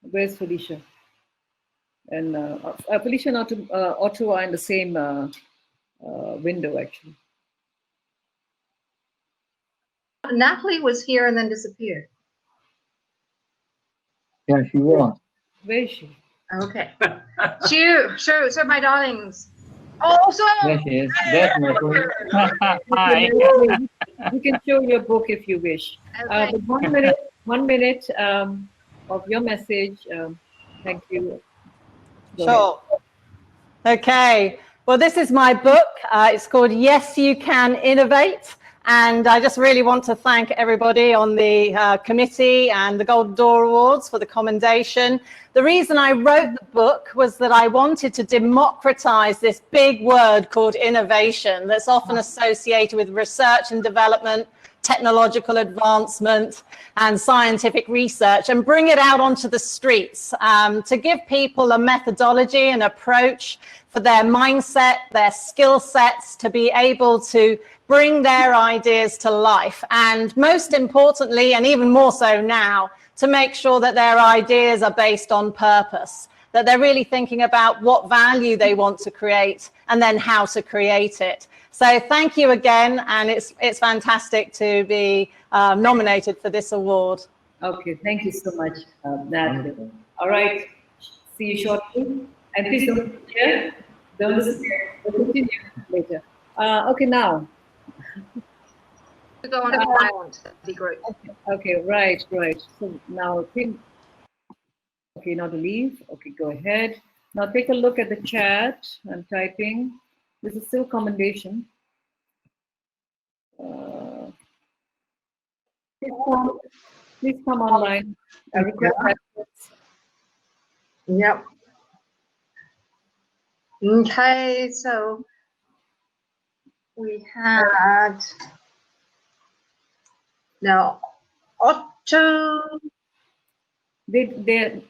Where's Felicia? And Felicia and Otto are in the same window, actually. Natalie was here and then disappeared. Yeah, she was. Where is she? Okay. So my darlings. Oh, so There she is. Definitely. Hi. You can show your book if you wish. Okay. But 1 minute of your message. Thank you. Sure. Okay. Well, this is my book. It's called Yes, You Can Innovate. And I just really want to thank everybody on the committee and the Golden Door Awards for the commendation. The reason I wrote the book was that I wanted to democratize this big word called innovation that's often associated with research and development, technological advancement and scientific research, and bring it out onto the streets to give people a methodology and approach for their mindset, their skill sets, to be able to bring their ideas to life. And most importantly, and even more so now, to make sure that their ideas are based on purpose, that they're really thinking about what value they want to create and then how to create it. So thank you again, and it's fantastic to be nominated for this award. Okay, thank you so much, Natalie. All right, see you shortly. And please don't disappear. Don't disappear. We'll continue later. Okay, now. To go on silent, that'd be great. Okay, right. So now, okay, now to leave. Okay, go ahead. Now take a look at the chat. I'm typing. This is still commendation. Please come online. I request that. Yep. Okay, so we had now Otto.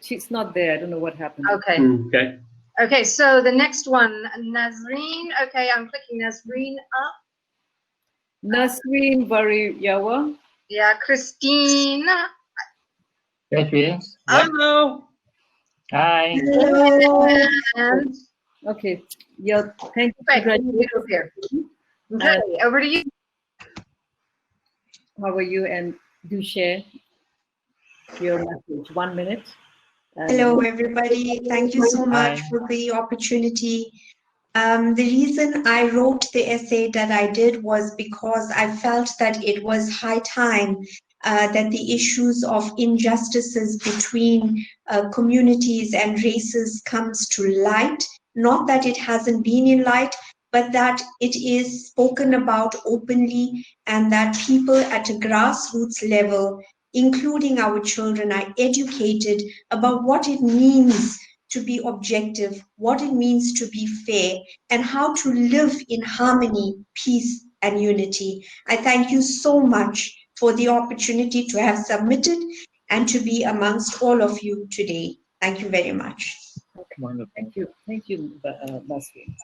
She's not there. I don't know what happened. Okay. Okay. Okay, so the next one, Nazreen. Okay, I'm clicking Nazreen up. Nasreen Yawa. Yeah, Christine. Yes, please. Hello. Hi. Hello. And okay. Yeah. Thank you. Okay, over to you. How are you? And do share your message. 1 minute. Hello, everybody. Thank you so much for the opportunity. The reason I wrote the essay that I did was because I felt that it was high time that the issues of injustices between communities and races comes to light. Not that it hasn't been in light, but that it is spoken about openly and that people at a grassroots level, including our children, are educated about what it means to be objective, what it means to be fair, and how to live in harmony, peace, and unity. I thank you so much for the opportunity to have submitted and to be amongst all of you today. Thank you very much. Okay. Wonderful. Thank you, Basri.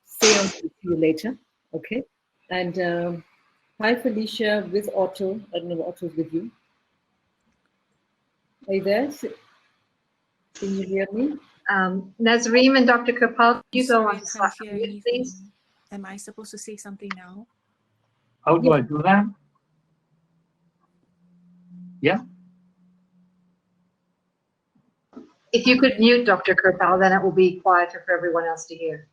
Stay on, see you later. Okay. And hi, Felicia with Otto. I don't know if Otto's with you. Are you there? Can you hear me? Nazreem and Dr. Kapal, you go on to slide, please. Am I supposed to say something now? How do I do that? Yeah. If you could mute Dr. Kapal, then it will be quieter for everyone else to hear.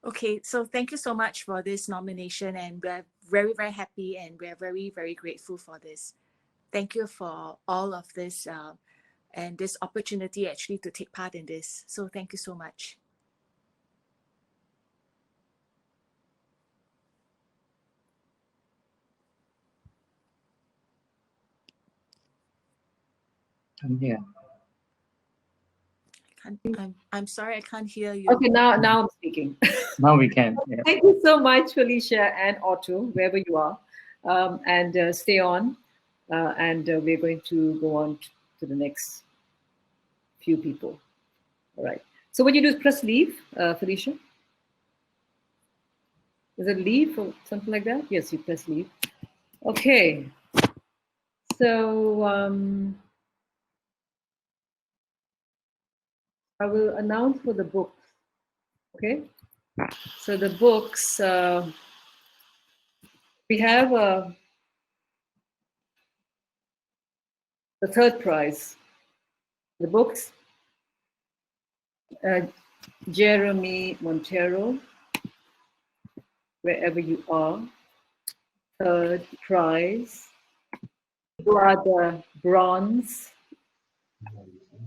Okay, so thank you so much for this nomination, and we're very, very happy and we're very, very grateful for this. Thank you for all of this and this opportunity actually to take part in this. So thank you so much. I'm here. I'm sorry, I can't hear you. Okay, now I'm speaking. Now we can. Yeah. Thank you so much, Felicia and Otto, wherever you are. And stay on. And we're going to go on to the next few people. All right. So what you do is press leave, Felicia. Is it leave or something like that? Yes, you press leave. Okay. So I will announce for the books. Okay. So the books, we have the third prize. The books, Jeremy Montero, wherever you are. Third prize. You are the bronze.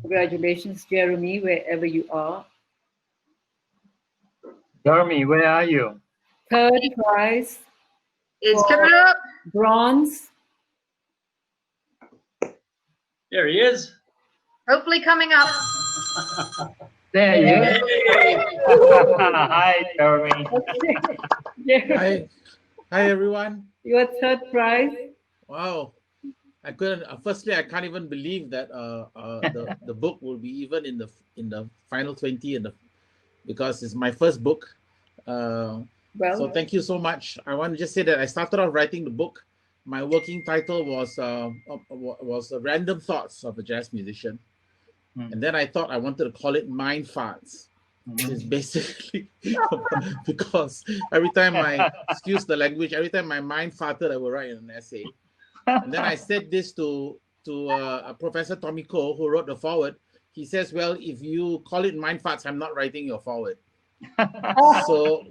Congratulations, Jeremy, wherever you are. Jeremy, where are you? Third prize. It's coming up. Bronze. There he is. Hopefully coming up. There you are. Hi, Jeremy. Hi. Hi, everyone. Your third prize. Wow. I couldn't. Firstly, I can't even believe that the book will be even in the final 20 because it's my first book. So thank you so much. I want to just say that I started off writing the book. My working title was Random Thoughts of a Jazz Musician. And then I thought I wanted to call it Mind Farts. It's basically because every time excuse the language, every time my mind farted, I would write an essay. And then I said this to Professor Tomiko, who wrote the foreword. He says, well, if you call it Mind Farts, I'm not writing your foreword. So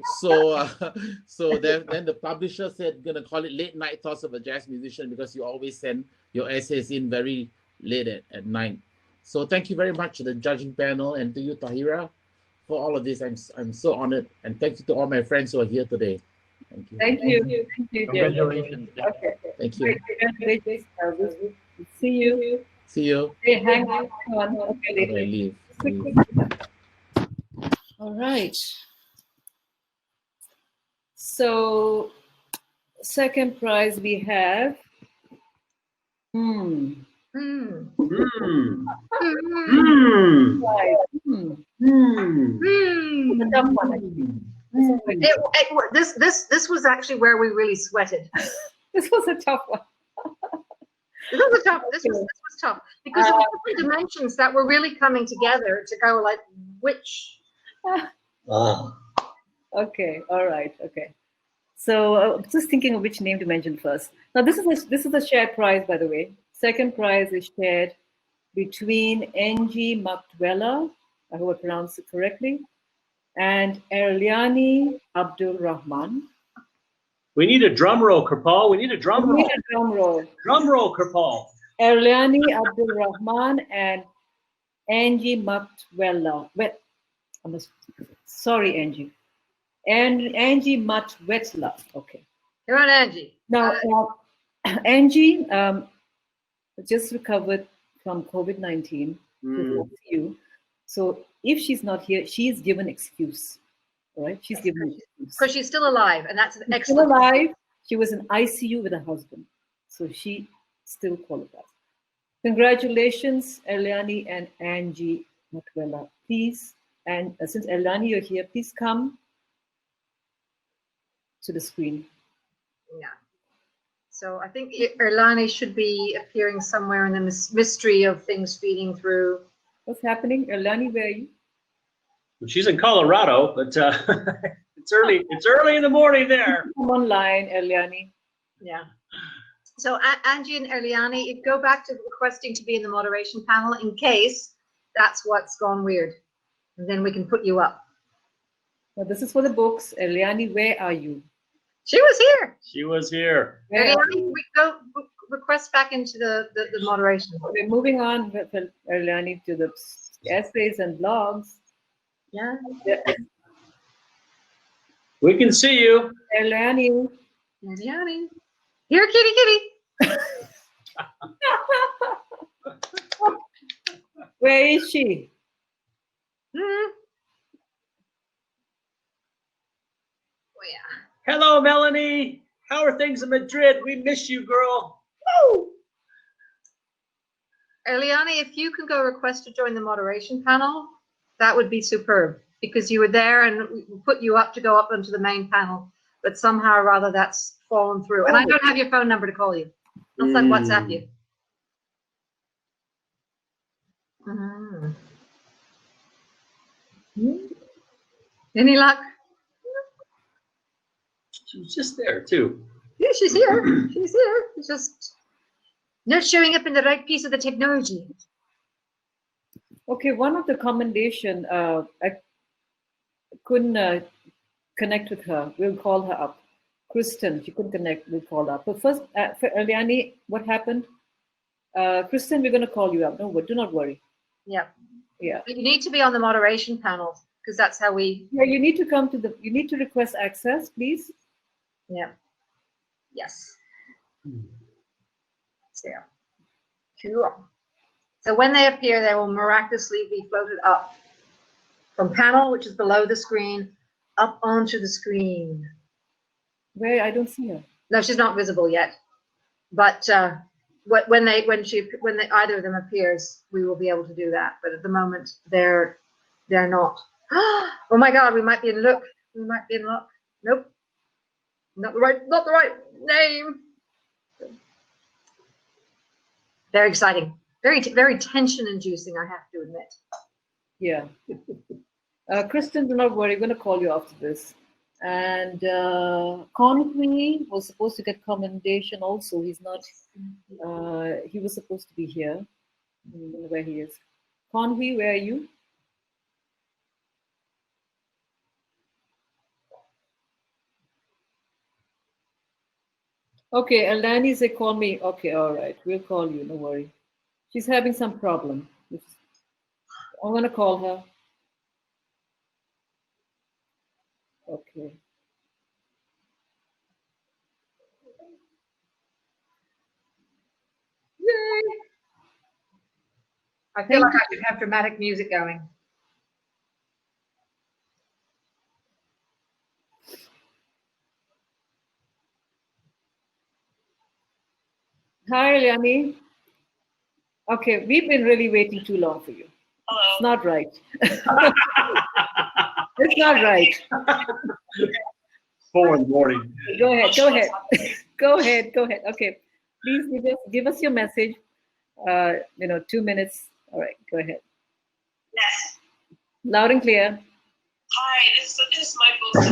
then the publisher said, gonna call it Late Night Thoughts of a Jazz Musician because you always send your essays in very late at night. So thank you very much to the judging panel and to you, Tahira, for all of this. I'm so honored, and thank you to all my friends who are here today. Thank you. Thank you. Congratulations. Okay. Thank you. Great. See you. See you. Hey, hang on. Okay, How do I later. leave? All right. So, second prize we have. Hmm. This was actually where we really sweated. This was a tough one. This was tough because there were different dimensions that were really coming together to go like which. Okay, all right, okay. So just thinking of which name to mention first. Now this is a shared prize, by the way. Second prize is shared between Ng Maktwela, I hope I pronounced it correctly, and Erliani Abdul Rahman. We need a drum roll, Kripal. We need a drum roll. We need a drum roll. Drum roll, Kripal. Erliani Abdul Rahman and Angie Maktwela. Sorry, Angie. And Angie Matwetla. Okay. You're on Angie. Now, Angie just recovered from COVID-19 with ICU. So if she's not here, she's given excuse. All right? She's given excuse. Because she's still alive, and that's an excellent. Still alive. She was in ICU with her husband. So she still qualifies. Congratulations, Eliani and Angie Matwela. Please, and since Eliani, you're here, please come to the screen. Yeah. So I think Erlani should be appearing somewhere in the mystery of things feeding through. What's happening? Erlani, where are you? She's in Colorado, but it's early. It's early in the morning there. Come online, Erlani. Yeah. So Angie and Erliani, go back to requesting to be in the moderation panel in case that's what's gone weird. And then we can put you up. Now this is for the books. Erliani, where are you? She was here. She was here. Erliani, we go request back into the moderation. We're moving on with Erliani to the essays and blogs. Yeah. We can see you. Erliani. Erliani. Here, kitty, kitty. Where is she? Oh, yeah. Hello, Melanie. How are things in Madrid? We miss you, girl. Woo! Erliani, if you can go request to join the moderation panel, that would be superb because you were there and we put you up to go up onto the main panel, but somehow or rather that's fallen through. And I don't have your phone number to call you. I'll send WhatsApp you. Any luck? She was just there too. Yeah, she's here. She's here. It's just not showing up in the right piece of the technology. Okay, one of the commendation, I couldn't connect with her. We'll call her up. Kristen, she couldn't connect. We'll call her up. But first, for Eliani, what happened? Kristen, we're going to call you up. No, do not worry. Yeah. Yeah. But you need to be on the moderation panel because that's how we. Yeah, you need to come to the. You need to request access, please. Yeah. Yes. So, cool. So when they appear, they will miraculously be floated up from panel, which is below the screen, up onto the screen. Where? I don't see her. No, she's not visible yet. But when either of them appears, we will be able to do that. But at the moment, they're not. Oh my God, we might be in luck. We might be in luck. Nope. Not the right name. Very exciting. Very, very tension-inducing, I have to admit. Yeah. Kristen, do not worry. We're going to call you after this. And Conway was supposed to get commendation also. He's not. He was supposed to be here. I don't know where he is. Conway, where are you? Okay, Elani said call me. Okay, all right. We'll call you. No worry. She's having some problem. I'm going to call her. Okay. Yay! I feel like I should have dramatic music going. Hi, Liani. Okay, we've been really waiting too long for you. Hello. It's not right. It's not right. 4 in the morning. Go ahead. Go ahead. Go ahead. Go ahead. Okay. Please give us your message. 2 minutes. All right. Go ahead. Yes. Loud and clear. Hi. This is my book.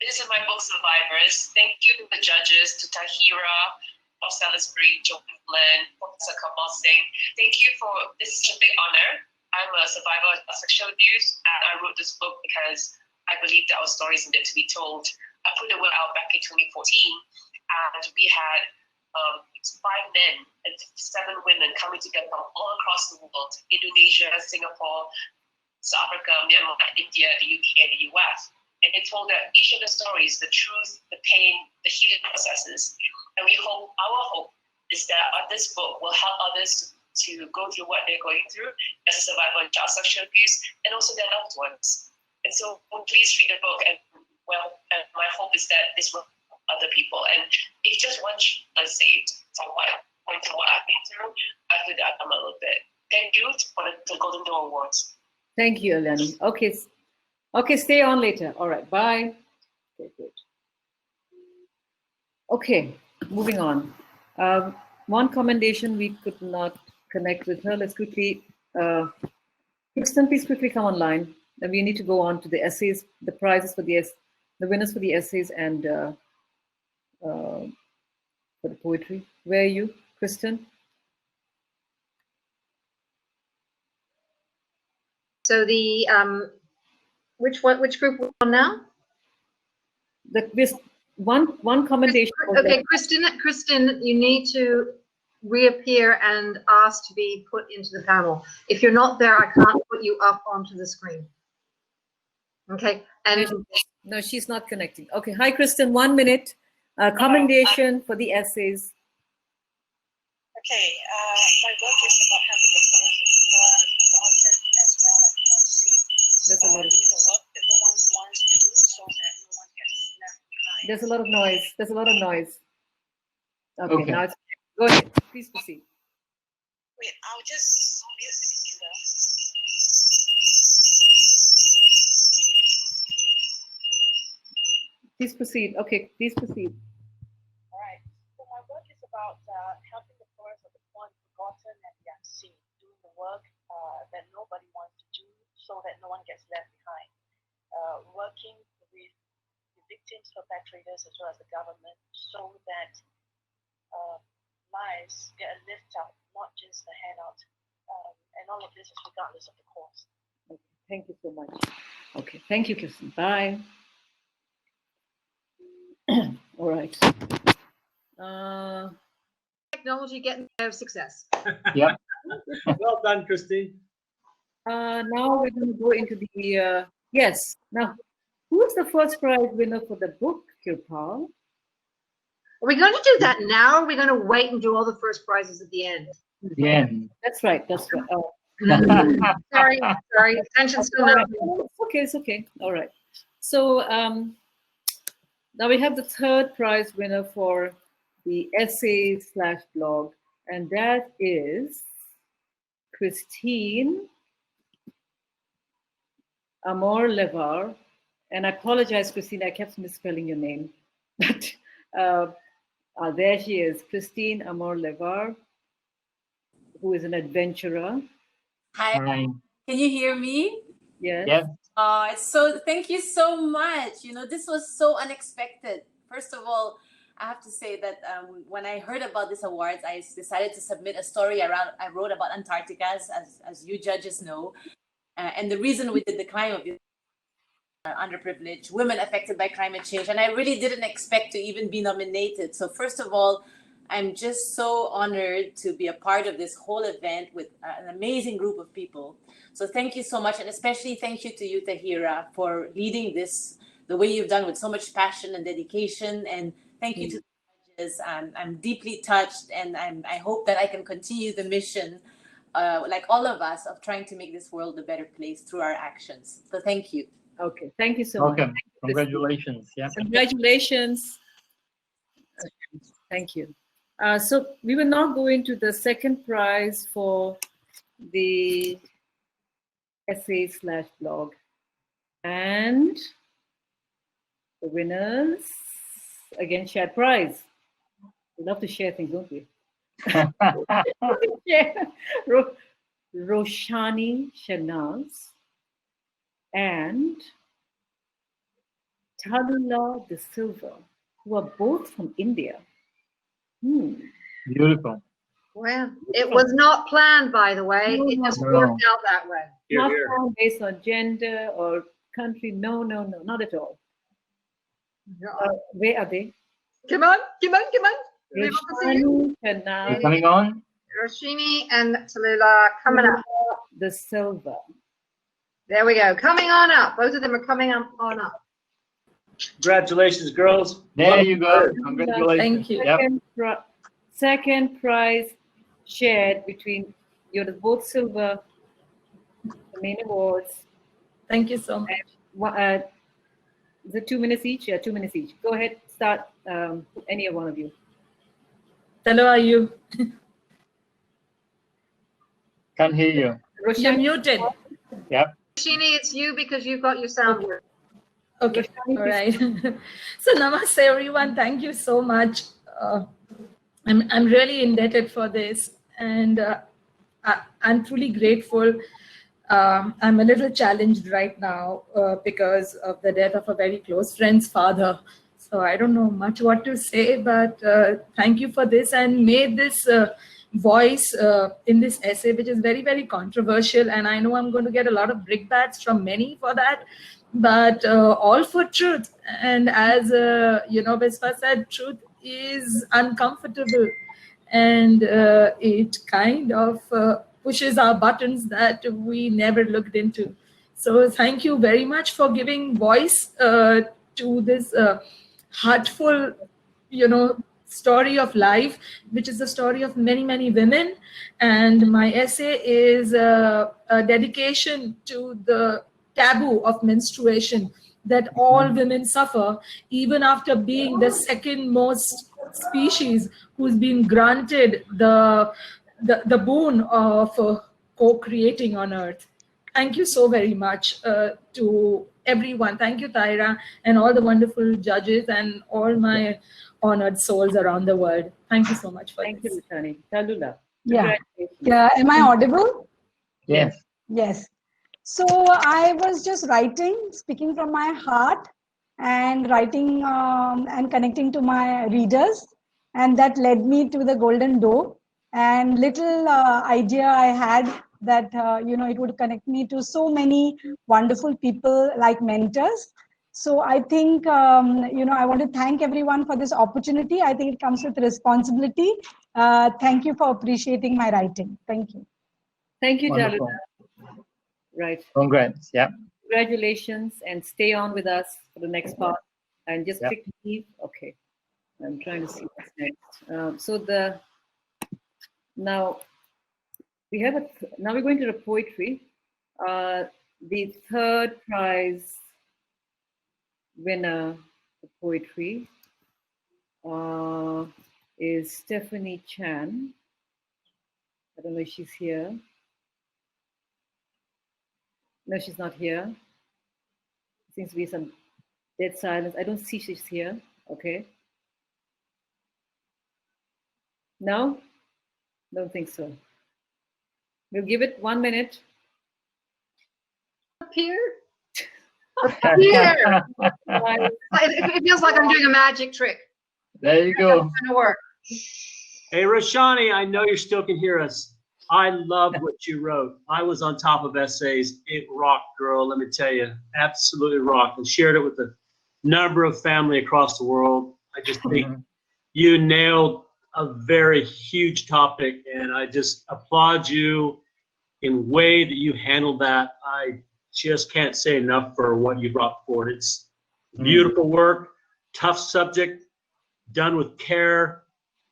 This is my book, Survivors. Thank you to the judges, to Tahira, Bob Salisbury, Joe Flynn, Professor Kamal Singh. Thank you for this is a big honor. I'm a survivor of sexual abuse, and I wrote this book because I believe that our stories needed to be told. I put the word out back in 2014, and we had 5 men and 7 women coming together from all across the world: Indonesia, Singapore, South Africa, Myanmar, India, the UK, and the US. And they told each of the stories, the truth, the pain, the healing processes. And our hope is that this book will help others to go through what they're going through as a survivor of child sexual abuse, and also their loved ones. And so please read the book, and my hope is that this will help other people. And if just one child is saved from what I've been through, I feel that I'm a little bit. Thank you for the Golden Door Awards. Thank you, Eleni. Okay. Okay, stay on later. All right, bye. Okay, good. Okay, moving on. One commendation, we could not connect with her. Let's quickly, Kristen, please quickly come online. Then we need to go on to the essays, the prizes for the winners for the essays and for the poetry. Where are you, Kristen? So the which group we're on now? This one commendation. Okay, Kristen, you need to reappear and ask to be put into the panel. If you're not there, I can't put you up onto the screen. Okay, and no, she's not connecting. Okay, hi, Kristen. 1 minute. Commendation for the essays. Okay, my book is about having the first forgotten as well as not seen. There's a lot of the work that no one wants to do so that no one gets left behind. There's a lot of noise. There's a lot of noise. Okay. Now go ahead. Please proceed. Wait, I'll just mute the computer. Please proceed. Okay, please proceed. All right. So my book is about helping the poorest of the poor, forgotten and the unseen, doing the work that nobody wants to do so that no one gets left behind. Working with the victims, perpetrators, as well as the government, so that lives get a lift up, not just a handout. And all of this is regardless of the cost. Okay, thank you so much. Okay, thank you, Kristen. Bye. All right. Technology getting out of success. Yep. Well done, Christine. Now we're going to go into the yes. Now, who is the first prize winner for the book, Kirpal? Are we going to do that now? Or are we going to wait and do all the first prizes at the end? Yeah. That's right. That's right. Oh. sorry. Attention's still not. It's okay. All right. So now we have the third prize winner for the essay/blog, and that is Christine Amor Levar. And I apologize, Christine, I kept misspelling your name. But there she is, Christine Amor Levar, who is an adventurer. Hi. Can you hear me? Yes. Yes. Thank you so much. This was so unexpected. First of all, I have to say that when I heard about this awards, I decided to submit a story I wrote about Antarctica, as you judges know. And the reason we did the climate of underprivileged women affected by climate change. And I really didn't expect to even be nominated. So first of all, I'm just so honored to be a part of this whole event with an amazing group of people. So thank you so much. And especially thank you to you, Tahira, for leading this the way you've done with so much passion and dedication. And thank you to the judges. I'm deeply touched, and I hope that I can continue the mission like all of us, of trying to make this world a better place through our actions. So thank you. Okay, thank you so much. Welcome. Congratulations. Yeah. Congratulations. Thank you. So we will now go into the second prize for the essay/blog, and the winners again shared prize. We love to share things, don't we? Yeah. Roshani Shanaz and Talula De Silva, who are both from India. Beautiful. Well, it was not planned, by the way. It just worked out that way. Not planned based on gender or country. No, no, no, not at all. Where are they? Come on, come on, come on. Roshani Shanaz. Coming on. Roshini and Talula coming up. De Silva. There we go. Coming on up. Both of them are coming on up. Congratulations, girls. There you go. Congratulations. Thank you. Second prize shared between you're both silver, the main awards. Thank you so much. Is it 2 minutes each? Yeah, 2 minutes each. Go ahead, start, any of one of you. Hello, are you? Can't hear you. You're muted. Yep. Roshini, it's you because you've got your sound work. Okay, all right. So namaste, everyone. Thank you so much. I'm really indebted for this, and I'm truly grateful. I'm a little challenged right now because of the death of a very close friend's father. So I don't know much what to say, but thank you for this, and may this voice in this essay, which is very, very controversial, and I know I'm going to get a lot of brickbats from many for that, but all for truth. And as Vespa said, truth is uncomfortable, and it kind of pushes our buttons that we never looked into. So thank you very much for giving voice to this heartful, story of life, which is the story of many, many women. And my essay is a dedication to the taboo of menstruation that all women suffer, even after being the second most species who's been granted the boon of co-creating on Earth. Thank you so very much to everyone. Thank you, Tahira, and all the wonderful judges and all my honored souls around the world. Thank you so much for Thank this. you, Roshani. Talula. Yeah. Yeah. Am I audible? Yes. Yes. So I was just writing, speaking from my heart, and writing and connecting to my readers, and that led me to the Golden Door. And little idea I had that it would connect me to so many wonderful people like mentors. So I think I want to thank everyone for this opportunity. I think it comes with responsibility. Thank you for appreciating my writing. Thank you. Thank you, Wonderful. Talula. Right. Congrats. Yeah. Congratulations, and stay on with us for the next part. And just Yep. click leave. Okay. I'm trying to see what's next. Now we have now we're going to the poetry. The third prize winner for poetry is Stephanie Chan. I don't know if she's here. No, she's not here. Seems to be some dead silence. I don't see she's here. Okay. No? Don't think so. We'll give it 1 minute. Up here? Up here! It feels like I'm doing a magic trick. There you go. It's gonna work. Hey, Roshani, I know you still can hear us. I love what you wrote. I was on top of essays. It rocked, girl. Let me tell you, absolutely rocked. And shared it with a number of family across the world. I just think you nailed a very huge topic, and I just applaud you in way that you handled that. I just can't say enough for what you brought forward. It's beautiful work, tough subject, done with care,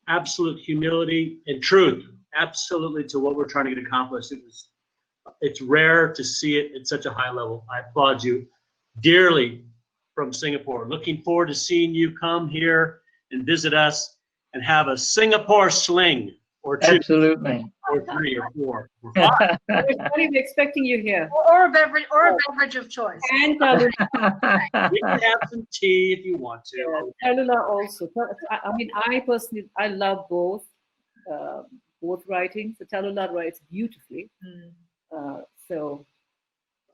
absolute humility and truth. absolutely to what we're trying to get accomplished. It's rare to see it at such a high level. I applaud you dearly from Singapore. Looking forward to seeing you come here and visit us and have a Singapore sling or two. Absolutely. Or 3 or 4 or 5. We're not even expecting you here. Or a beverage of choice. And you can have some tea if you want to. Yeah, Tallulah also. I mean, I personally, I love both writings. So Tallulah writes beautifully. So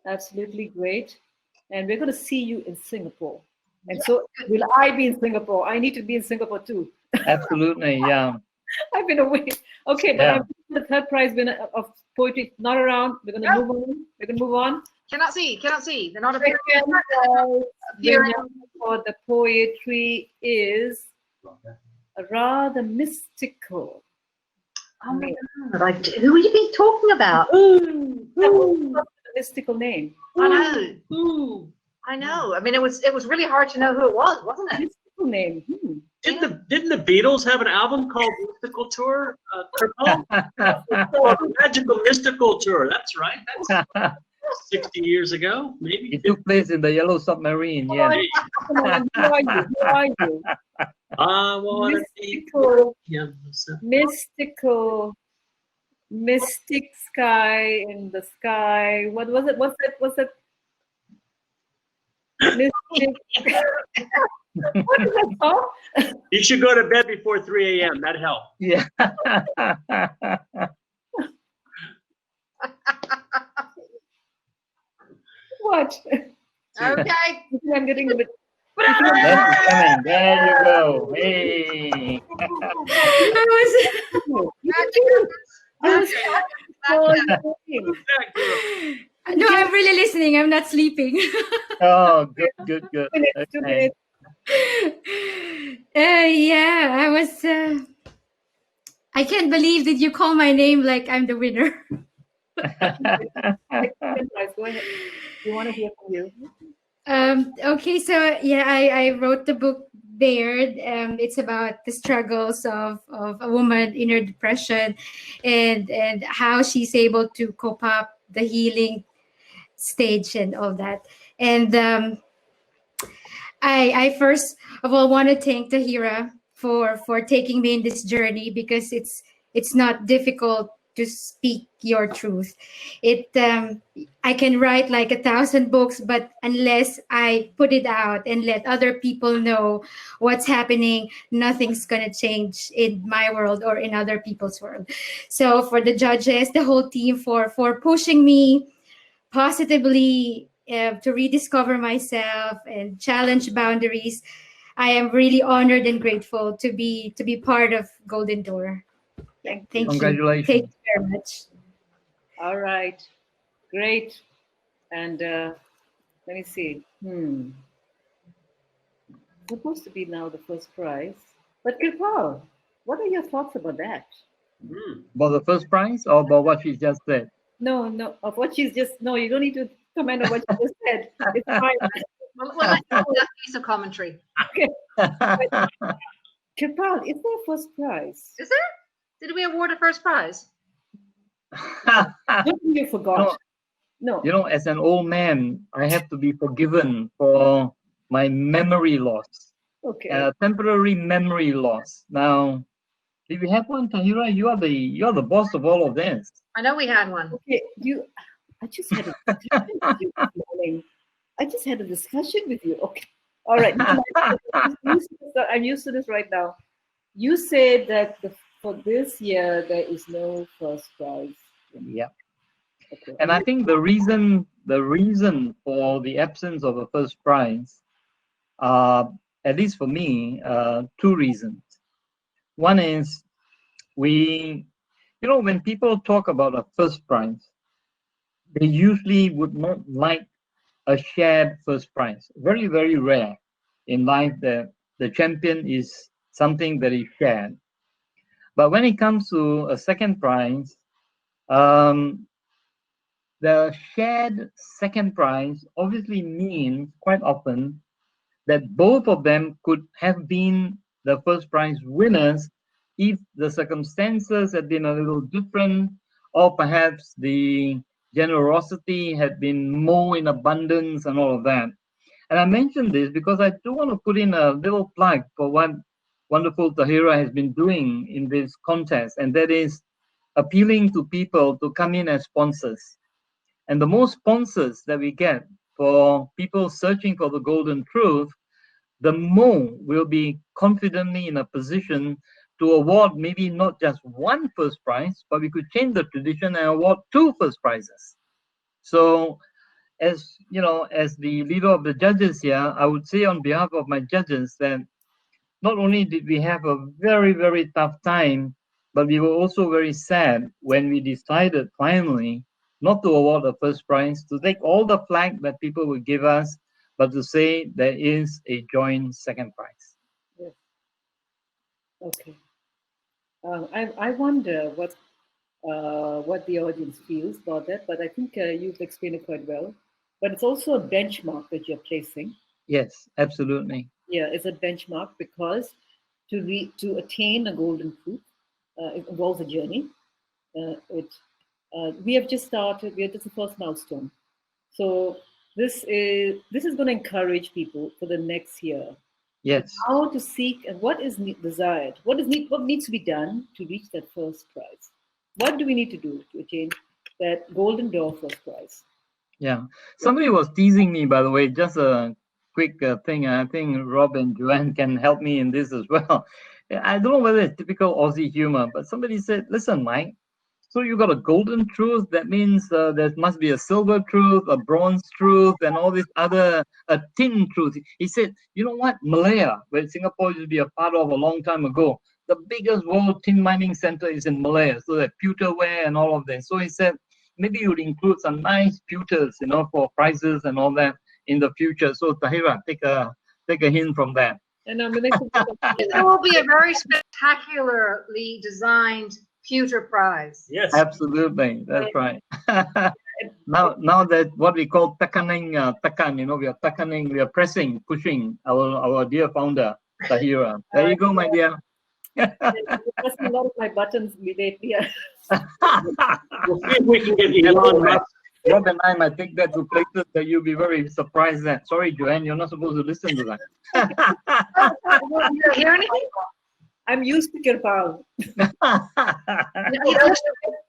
absolutely great. And we're going to see you in Singapore. And so will I be in Singapore? I need to be in Singapore too. Absolutely, yeah. I've been away. Okay, but Yeah. I'm the third prize winner of poetry not around. We're going to move on. We're going to move on. Cannot see. They're not Second appearing. winner for the poetry is rather mystical. Oh my God! Who have you been talking about? A mystical name. I know. I know. I mean, it was really hard to know who it was, wasn't it? Mystical name. Didn't the Beatles have an album called Mystical Tour? Magical Mystical Tour. That's right. That's 60 years ago, maybe. It took place in the Yellow Submarine. Yeah. Come on, who are you? Who are you? I want to be mystical, mystic sky in the sky. What was it? What's it? Mystic. What is that song? You should go to bed before 3 a.m. That'd help. Yeah. What? Okay. I'm getting a bit. That's coming. There you go. Hey. No, I'm really listening. I'm not sleeping. Oh, good. Okay. Yeah, I was. I can't believe that you call my name like I'm the winner. Go ahead. We want to hear from you. Okay, so yeah, I wrote the book Bared. It's about the struggles of a woman in her depression and how she's able to cope up the healing stage and all that. And I first of all want to thank Tahira for taking me in this journey, because it's not difficult to speak your truth. I can write like 1,000 books, but unless I put it out and let other people know what's happening, nothing's gonna change in my world or in other people's world. So for the judges, the whole team, for pushing me positively to rediscover myself and challenge boundaries, I am really honored and grateful to be part of Golden Door. Thank you. Congratulations. Thank you very much. All right. Great. And let me see. Supposed to be now the first prize. But Kirpal, what are your thoughts about that? About the first prize or about what she just said? No, of what she's just, no, you don't need to comment on what she just said. It's fine. Well, that's a piece of commentary. Okay. Kirpal, is there a first prize? Is there? Did we award a first prize? You forgot. No. You know, as an old man, I have to be forgiven for my memory loss. Okay. Temporary memory loss. Now, do you have one, Tahira? You are the boss of all of this. I know we had one. Okay, I just had a discussion with you this morning. I just had a discussion with you. Okay. All right. I'm used to this right now. You said that for this year there is no first prize. Yeah. Okay. And I think the reason for the absence of a first prize, at least for me, 2 reasons. One is when people talk about a first prize, they usually would not like a shared first prize. Very, very rare in life that the champion is something that is shared. But when it comes to a second prize, the shared second prize obviously means quite often that both of them could have been the first prize winners if the circumstances had been a little different, or perhaps the generosity had been more in abundance and all of that. And I mention this because I do want to put in a little plug for what wonderful Tahira has been doing in this contest, and that is appealing to people to come in as sponsors. And the more sponsors that we get for people searching for the golden truth, the more we'll be confidently in a position to award maybe not just one first prize, but we could change the tradition and award 2 first prizes. So, as you know, as the leader of the judges here, I would say on behalf of my judges that not only did we have a very, very tough time, but we were also very sad when we decided finally not to award the first prize, to take all the flag that people would give us, but to say there is a joint second prize. Yes. Okay. I wonder what the audience feels about that, but I think you've explained it quite well. But it's also a benchmark that you're placing. Yes, absolutely. Yeah, it's a benchmark because to attain a golden truth, it involves a journey. We have just started. We are just the first milestone. So this is going to encourage people for the next year. Yes. How to seek and what is desired. What needs to be done to reach that first prize? What do we need to do to attain that golden door first prize? Yeah. Somebody was teasing me, by the way, just a quick thing. I think Rob and Joanne can help me in this as well. I don't know whether it's typical Aussie humor, but somebody said, listen, Mike, so you got a golden truth. That means there must be a silver truth, a bronze truth, and all this other, a tin truth. He said, you know what? Malaya, where Singapore used to be a part of a long time ago, the biggest world tin mining center is in Malaya. So that pewterware and all of that. So he said, maybe you would include some nice pewters, you know, for prizes and all that in the future. So Tahira, take a hint from that. And the next there will be a very spectacularly designed pewter prize. Yes, absolutely, that's right. now that what we call takaning, you know, we are pushing our dear founder Tahira. There you go, my dear. Pressing a lot of my buttons lately. We'll see if we can get Elon Musk. Rob and I might take that to places that you'll be very surprised at. Sorry, Joanne, you're not supposed to listen to that. You hear anything? I'm used to Kirpal.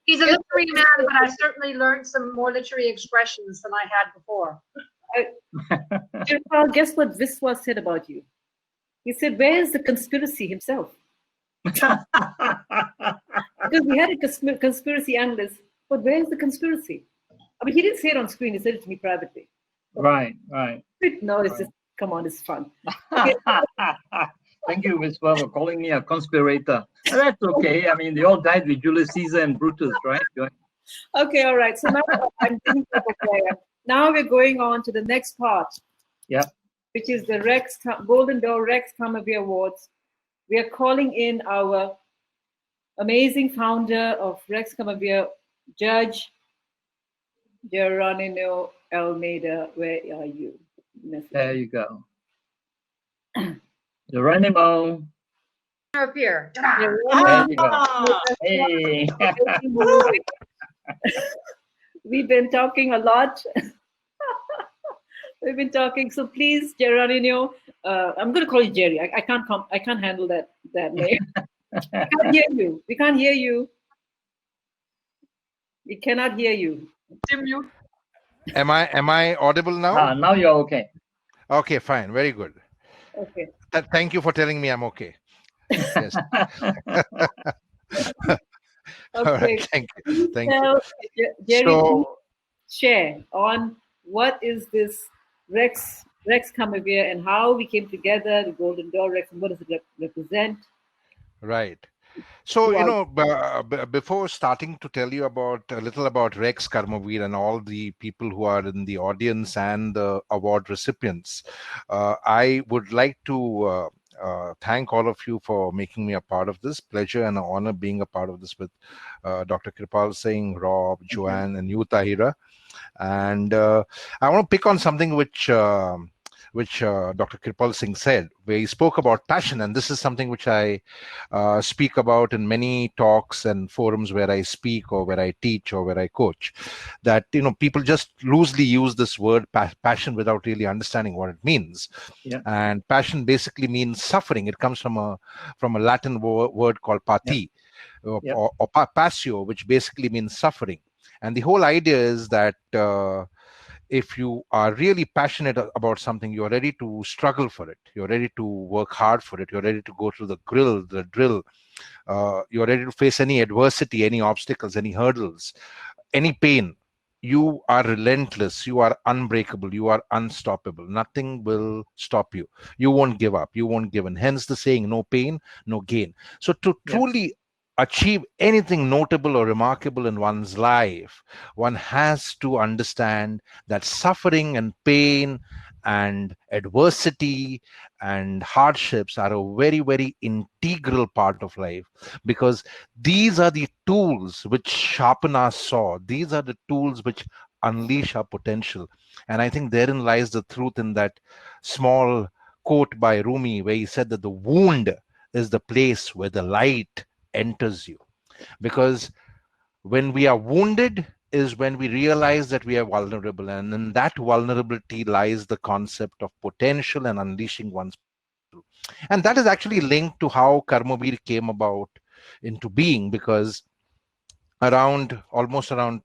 He's a literary man, but I certainly learned some more literary expressions than I had before. Kirpal, guess what Viswa said about you? He said, where is the conspiracy himself? Because we had a conspiracy analyst, but where is the conspiracy? I mean, he didn't say it on screen, he said it to me privately. Right. No, it's just, come on, it's fun. Okay. Thank you, Ms. for calling me a conspirator. That's okay. I mean, they all died with Julius Caesar and Brutus, right? Okay, all right. So now now we're going on to the next part. Yeah. Which is the Golden Door Rex Kamavir Awards. We are calling in our amazing founder of Rex Kamavir, Judge Geronimo Almeida. Where are you? There you go. Geronimo. Up here. There you go. Hey. We've been talking a lot. We've been talking. So please, Geronimo, I'm going to call you Jerry. I can't handle that name. We can't hear you. We can't hear you. We cannot hear you. Am I audible now? Now you're okay. Okay, fine. Very good. Okay. Thank you for telling me I'm okay. Yes. Okay. All right. Thank you. Jerry, So, share on what is this Rex Kamavir and how we came together, the Golden Door Rex, and what does it represent? right. So, you know, before starting to tell you a little about Rex Karmavir and all the people who are in the audience and the award recipients, I would like to thank all of you for making me a part of this. Pleasure and honor being a part of this with Dr. Kirpal Singh, Rob, Joanne, and you, Tahira. And I want to pick on something which which Dr. Kirpal Singh said, where he spoke about passion. And this is something which I speak about in many talks and forums where I speak or where I teach or where I coach, that, people just loosely use this word passion without really understanding what it means. Yeah. And passion basically means suffering. It comes from a Latin word called pati, or passio, which basically means suffering. And the whole idea is that if you are really passionate about something, you're ready to struggle for it. You're ready to work hard for it. You're ready to go through the drill. You're ready to face any adversity, any obstacles, any hurdles, any pain. You are relentless. You are unbreakable. You are unstoppable. Nothing will stop you. You won't give up. You won't give in. Hence the saying, no pain, no gain. So to truly achieve anything notable or remarkable in one's life, one has to understand that suffering and pain and adversity and hardships are a very, very integral part of life, because these are the tools which sharpen our saw. These are the tools which unleash our potential. And I think therein lies the truth in that small quote by Rumi, where he said that the wound is the place where the light enters you. Because when we are wounded is when we realize that we are vulnerable, and in that vulnerability lies the concept of potential and unleashing one's potential. And that is actually linked to how Karmavir came about into being, because almost around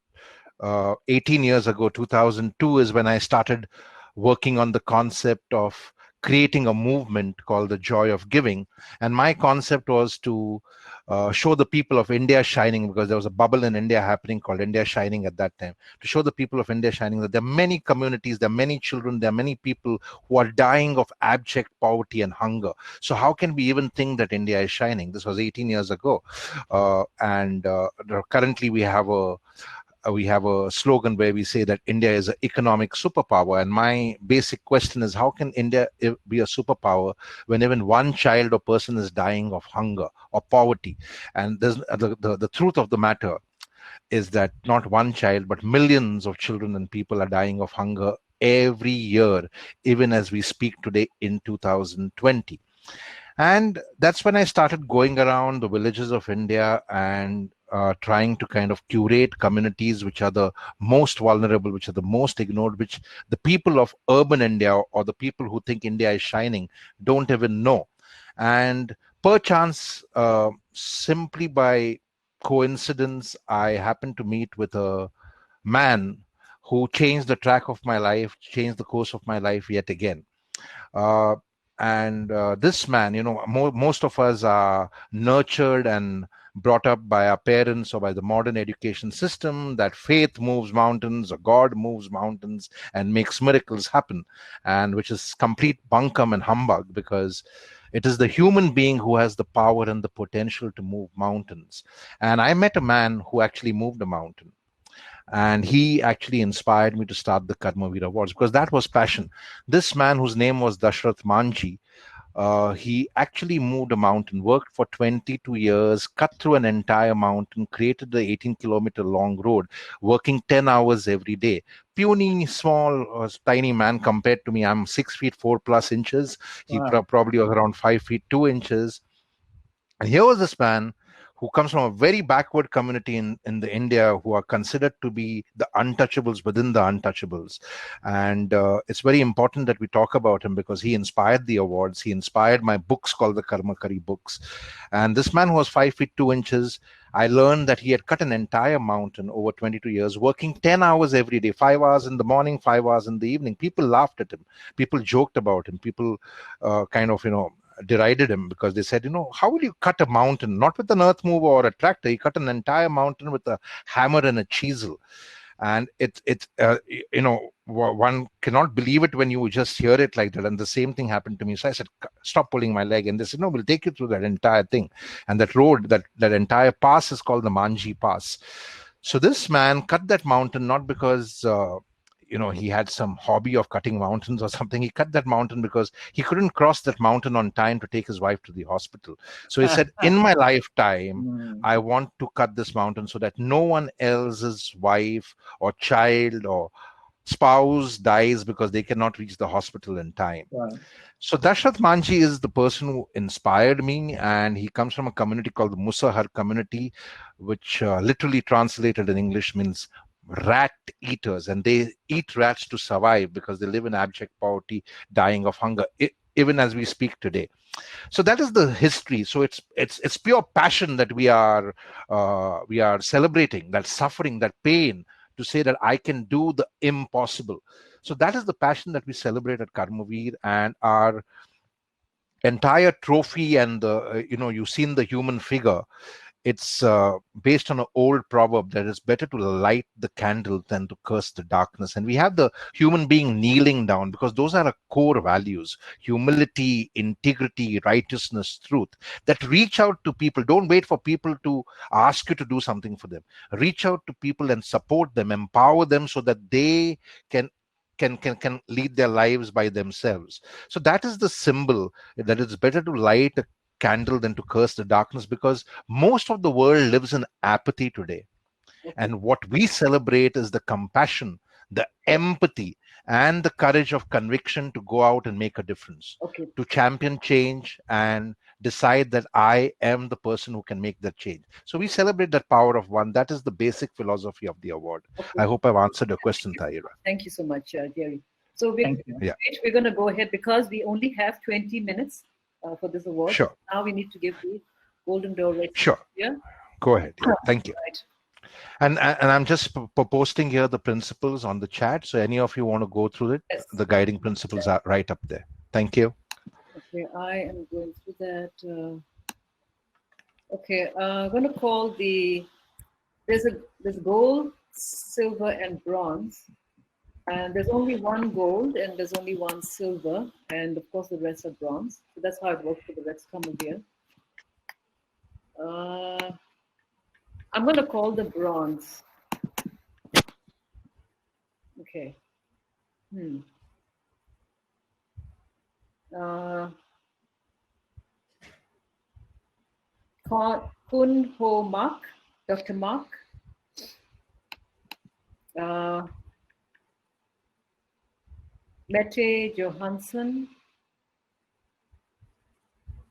18 years ago, 2002, is when I started working on the concept of creating a movement called the Joy of Giving. And my concept was to show the people of India shining, because there was a bubble in India happening called India Shining at that time, to show the people of India shining that there are many communities, there are many children, there are many people who are dying of abject poverty and hunger. So how can we even think that India is shining? This was 18 years ago. Currently we have a slogan where we say that India is an economic superpower. And my basic question is, how can India be a superpower when even one child or person is dying of hunger or poverty? And there's, the truth of the matter is that not one child, but millions of children and people are dying of hunger every year, even as we speak today in 2020. And that's when I started going around the villages of India and trying to kind of curate communities which are the most vulnerable, which are the most ignored, which the people of urban India or the people who think India is shining don't even know. And perchance, simply by coincidence, I happened to meet with a man who changed the track of my life, changed the course of my life yet again. This man, most of us are nurtured and brought up by our parents or by the modern education system that faith moves mountains or God moves mountains and makes miracles happen, and which is complete bunkum and humbug, because it is the human being who has the power and the potential to move mountains. And I met a man who actually moved a mountain. And he actually inspired me to start the Karmavir Awards, because that was passion. This man, whose name was Dashrath Manji, he actually moved a mountain, worked for 22 years, cut through an entire mountain, created the 18-kilometer long road, working 10 hours every day. Puny, small, tiny man compared to me. I'm 6 feet 4+ inches. He probably was around 5 feet 2 inches. And here was this man who comes from a very backward community in the India, who are considered to be the untouchables within the untouchables. And it's very important that we talk about him, because he inspired the awards. He inspired my books called the Karmakari books. And this man who was 5 feet 2 inches, I learned that he had cut an entire mountain over 22 years, working 10 hours every day, 5 hours in the morning, 5 hours in the evening. People laughed at him. People joked about him. People derided him, because they said, how will you cut a mountain? Not with an earth mover or a tractor. He cut an entire mountain with a hammer and a chisel. And one cannot believe it when you just hear it like that. And the same thing happened to me. So I said, stop pulling my leg. And they said, no, we'll take you through that entire thing. And that road, that entire pass is called the Manji Pass. So this man cut that mountain not because he had some hobby of cutting mountains or something. He cut that mountain because he couldn't cross that mountain on time to take his wife to the hospital. So he said, in my lifetime, I want to cut this mountain so that no one else's wife or child or spouse dies because they cannot reach the hospital in time. Right. So Dashrath Manji is the person who inspired me, and he comes from a community called the Musahar community, which literally translated in English means rat eaters, and they eat rats to survive because they live in abject poverty, dying of hunger, even as we speak today. So that is the history. So it's pure passion that we are celebrating, that suffering, that pain, to say that I can do the impossible. So that is the passion that we celebrate at Karmaveer, and our entire trophy and the you've seen the human figure. It's based on an old proverb that it's better to light the candle than to curse the darkness. And we have the human being kneeling down because those are our core values: humility, integrity, righteousness, truth, that reach out to people. Don't wait for people to ask you to do something for them. Reach out to people and support them, empower them so that they can lead their lives by themselves. So that is the symbol, that it's better to light a candle than to curse the darkness, because most of the world lives in apathy today. And what we celebrate is the compassion, the empathy, and the courage of conviction to go out and make a difference, to champion change and decide that I am the person who can make that change. So we celebrate that power of one. That is the basic philosophy of the award. I hope I've answered your question, Tahira. Thank you so much, Jerry. So we're going to go ahead because we only have 20 minutes for this award. Sure. Now we need to give the Golden Door. Sure. Yeah. Go ahead. Yeah. Thank you. Right. And I'm just posting here the principles on the chat. So any of you want to go through it, the guiding principles are right up there. Thank you. Okay, I am going through that. Okay, I'm going to call there's gold, silver, and bronze. And there's only one gold and there's only one silver. And of course, the rest are bronze. So that's how it works for the Rex Karmaveer. I'm going to call the bronze. Okay. Kun Ho Mak, Dr. Mak. Mette Johansson,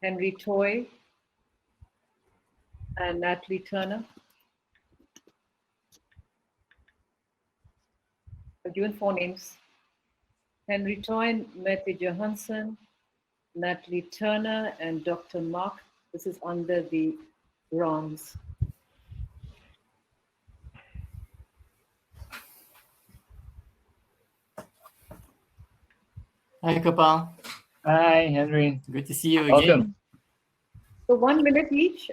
Henry Toy, and Natalie Turner. I've given 4 names: Henry Toy, Mette Johansson, Natalie Turner, and Dr. Mark. This is under the bronze. Hi, Kapal. Hi, Henry. Good to see you Welcome. again. So 1 minute each,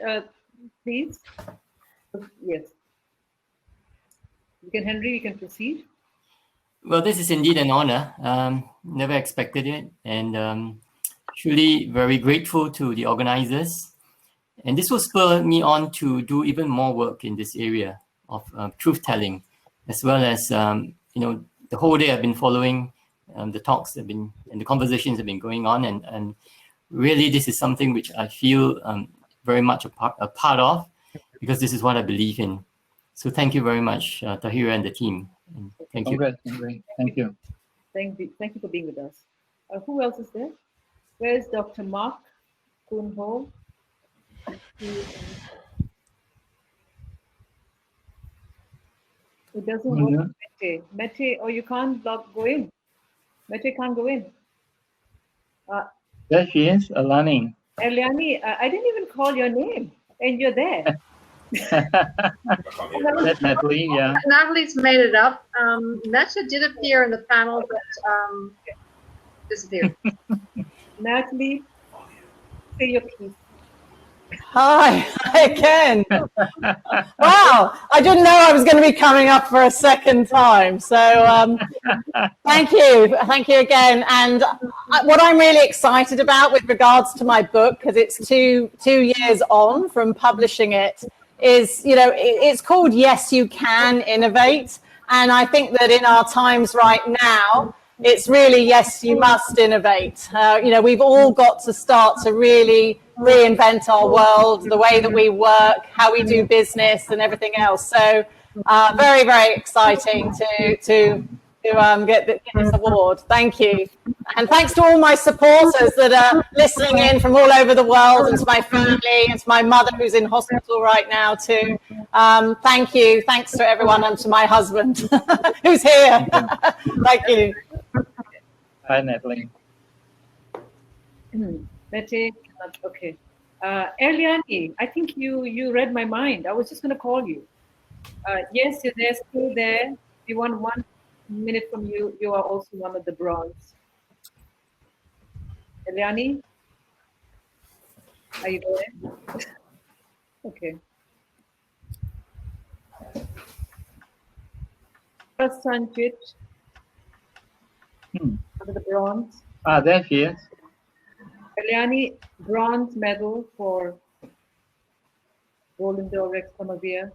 please. Yes. Henry, you can proceed. Well, this is indeed an honor. Never expected it, and truly very grateful to the organizers. And this will spur me on to do even more work in this area of truth-telling, as well as the whole day I've been following the talks have been and the conversations have been going on, and really this is something which I feel very much a part of, because this is what I believe in. So thank you very much, Tahira and the team. And thank you. Thank you. Thank you for being with us. Who else is there? Where is Dr. Mark Kunho? It doesn't work. Mette, oh, you can't go in. Mette can't go in. There she is, Alani. Eliani, I didn't even call your name, and you're there. That's Natalie, yeah. Natalie's made it up. Nessa did appear in the panel, but disappeared. Natalie, say your piece. Hi again. Wow, I didn't know I was going to be coming up for a second time. So thank you again. And what I'm really excited about with regards to my book, because it's two years on from publishing it, is, it's called Yes, You Can Innovate. And I think that in our times right now, it's really, yes, you must innovate. We've all got to start to really reinvent our world, the way that we work, how we do business and everything else. So very, very exciting to to get this award. Thank you. And thanks to all my supporters that are listening in from all over the world, and to my family, and to my mother who's in hospital right now too. Thank you. Thanks to everyone, and to my husband who's here. Thank you. Hi, Natalie. Okay. Eliani, I think you read my mind. I was just going to call you. Yes, you're there, still there. We want 1 minute from you. You are also one of the bronze. Eliani, are you there? Okay. First Sanchit, under the bronze. There she is. Eliani, bronze medal for Golden Door Rex Kamavia.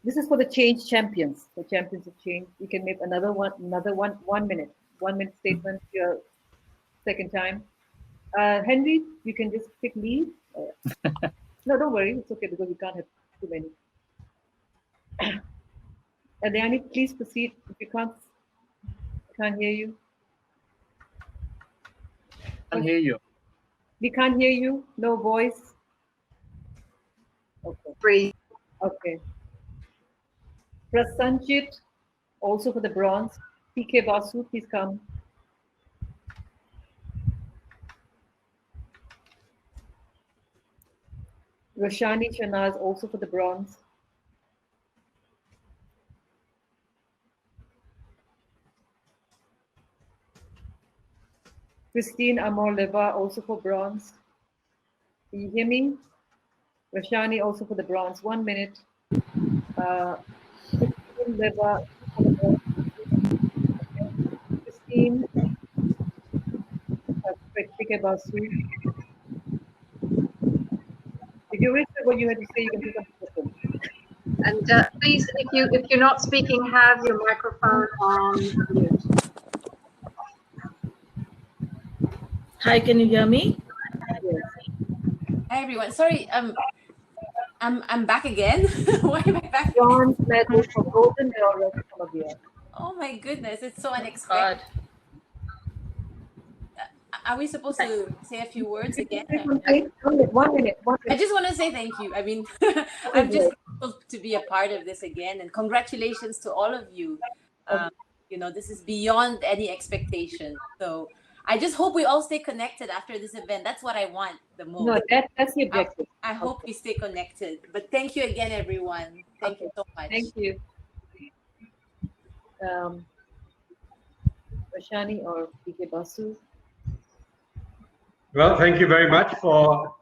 This is for the change champions, the champions of change. You can make another one, 1 minute. 1 minute statement, your second time. Henry, you can just pick lead. No, don't worry, it's okay because we can't have too many. Eliani, please proceed. If you can't hear you. Can't hear you. We can't hear you. No voice. Okay. Free. Okay. Prasanjit, also for the bronze. PK Basu, please come. Roshani Chanaz, also for the bronze. Christine Amor-Leva, also for bronze. Can you hear me? Roshani, also for the bronze. 1 minute. Christine Leva, for the bronze. Christine, PK Basu. If you wish what you had to say, you can pick up the phone. And please, if you're not speaking, have your microphone on mute. Hi, can you hear me? Yes. Hi everyone. Sorry, I'm back again. Why am I back? Bronze medal for Golden Door Rex Kamavia. Oh my goodness, it's so unexpected. Are we supposed to say a few words again? 1 minute. I just want to say thank you. I mean, I'm just grateful to be a part of this again, and congratulations to all of you. You know, this is beyond any expectation. So I just hope we all stay connected after this event. That's what I want the most. No, that's the objective. I hope we stay connected. But thank you again, everyone. Thank you so much. Thank you. Roshani or PK Basu? Well, thank you very much for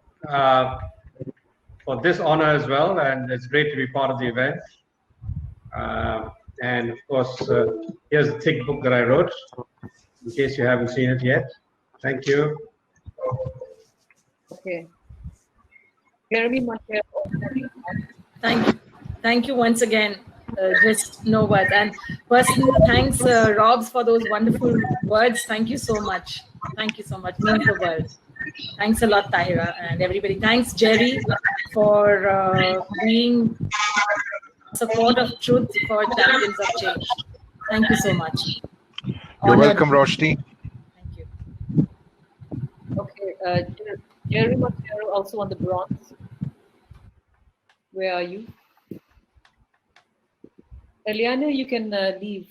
this honor as well, and it's great to be part of the event. And of course, here's the thick book that I wrote, in case you haven't seen it yet. Thank you. Okay. Jeremy Montero. Thank you once again. Just know what. And personal thanks, Robs, for those wonderful words. Thank you so much. Thank you so much. Means the world. Thanks a lot, Tahira, and everybody. Thanks, Jerry, for being support of truth for champions of change. Thank you so much. You're welcome, Roshni. Thank you. Okay, Jerry Montero also on the bronze. Where are you? Eliana, you can leave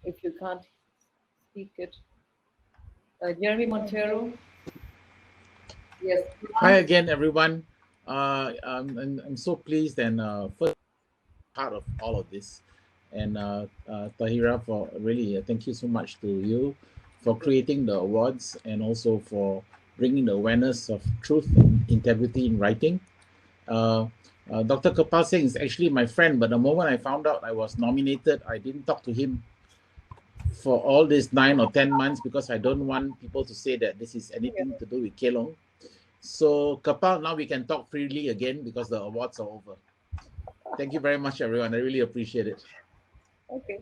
if you can't speak it. Jeremy Montero. Yes. Hi again, everyone. I'm so pleased and first part of all of this. And Tahira, for really thank you so much to you for creating the awards and also for bringing the awareness of truth and integrity in writing. Dr. Kapal Singh is actually my friend, but the moment I found out I was nominated, I didn't talk to him for all these 9 or 10 months because I don't want people to say that this is anything to do with Kelong. So Kapal, now we can talk freely again because the awards are over. Thank you very much, everyone. I really appreciate it. Okay.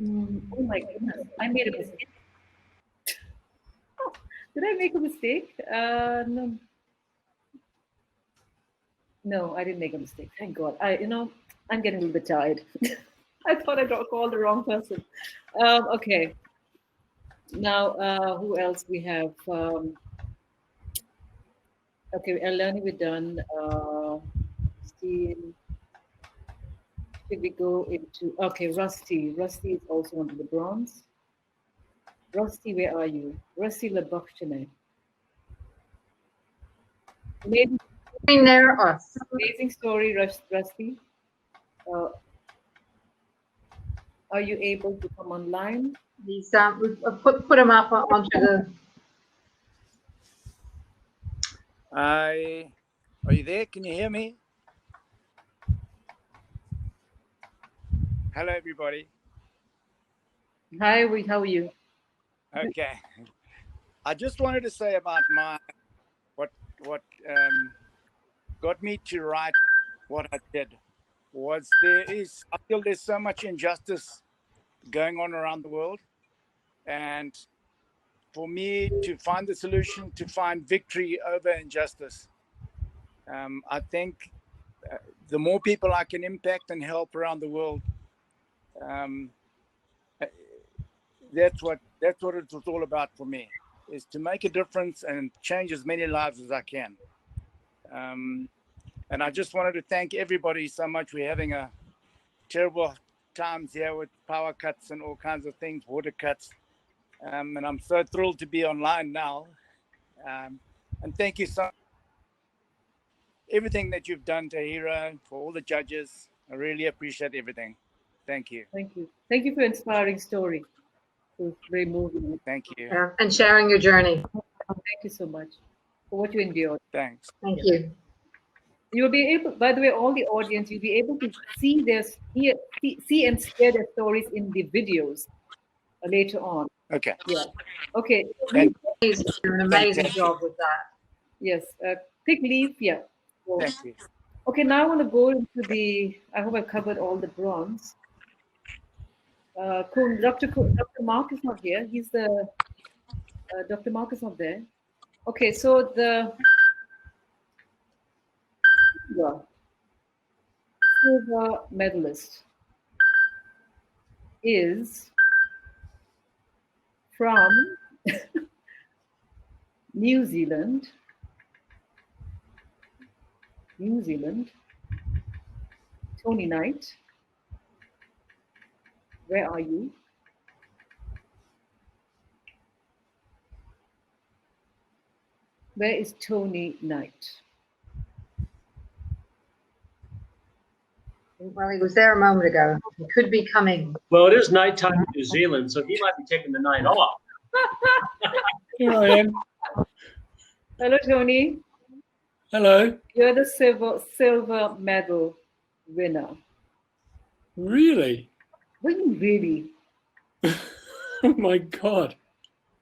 Oh my goodness, I made a mistake. Did I make a mistake? No. No, I didn't make a mistake. Thank God. I'm getting a little bit tired. I thought I called the wrong person. Okay. Now, who else we have? Okay, Eleni, we're done. Steve. Should we go into, okay, Rusty. Rusty is also under the bronze. Rusty, where are you? Rusty Labakhtine. Amazing story, Rusty. Are you able to come online? These put them up onto the. Are you there? Can you hear me? Hello, everybody. Hi, how are you? Okay. I just wanted to say about what got me to write what I did was I feel there's so much injustice going on around the world, and for me to find the solution, to find victory over injustice, I think the more people I can impact and help around the world, that's what it was all about for me, is to make a difference and change as many lives as I can. And I just wanted to thank everybody so much. We're having a terrible times here with power cuts and all kinds of things, water cuts. And I'm so thrilled to be online now. And thank you so much for everything that you've done, Tahira, for all the judges. I really appreciate everything. Thank you. Thank you. Thank you for inspiring story. It was very moving. Thank you. Yeah, and sharing your journey. Thank you so much for what you endured. Thanks. Thank you. You'll be able, by the way, all the audience, you'll be able to see see and share their stories in the videos later on. Okay. Yeah. Okay. He's doing an amazing job with that. Yes. Pick leaf. Yeah. So, thank you. Okay. Now I want to go into the. I hope I covered all the bronze. Dr. Mark is not here. He's the. Dr. Mark is not there. Okay. So the. Silver medalist is from New Zealand. Tony Knight. Where are you? Where is Tony Knight? Well, he was there a moment ago. He could be coming. Well, it is nighttime in New Zealand, so he might be taking the night off. Here I am. Hello, Tony. Hello. You're the silver medal winner. Really? What do you mean, really? Oh my God.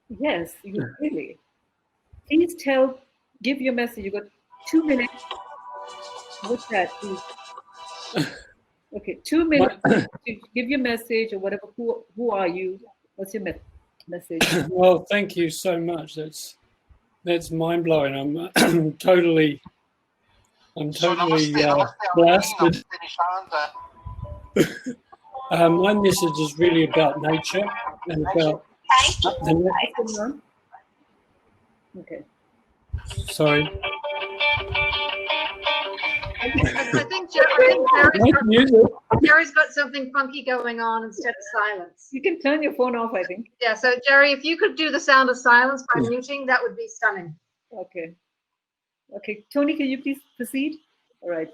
Yes, you really. Please give your message. You got 2 minutes. What's that, please? Okay, 2 minutes to give your message or whatever. Who are you? What's your message? Well, thank you so much. That's mind blowing. I'm totally blasted. My message is really about nature and about the. Okay. Sorry. I think Jerry's got something funky going on instead of silence. You can turn your phone off, I think. Yeah, so Jerry, if you could do the sound of silence by muting, that would be stunning. Okay. Okay, Tony, can you please proceed? All right.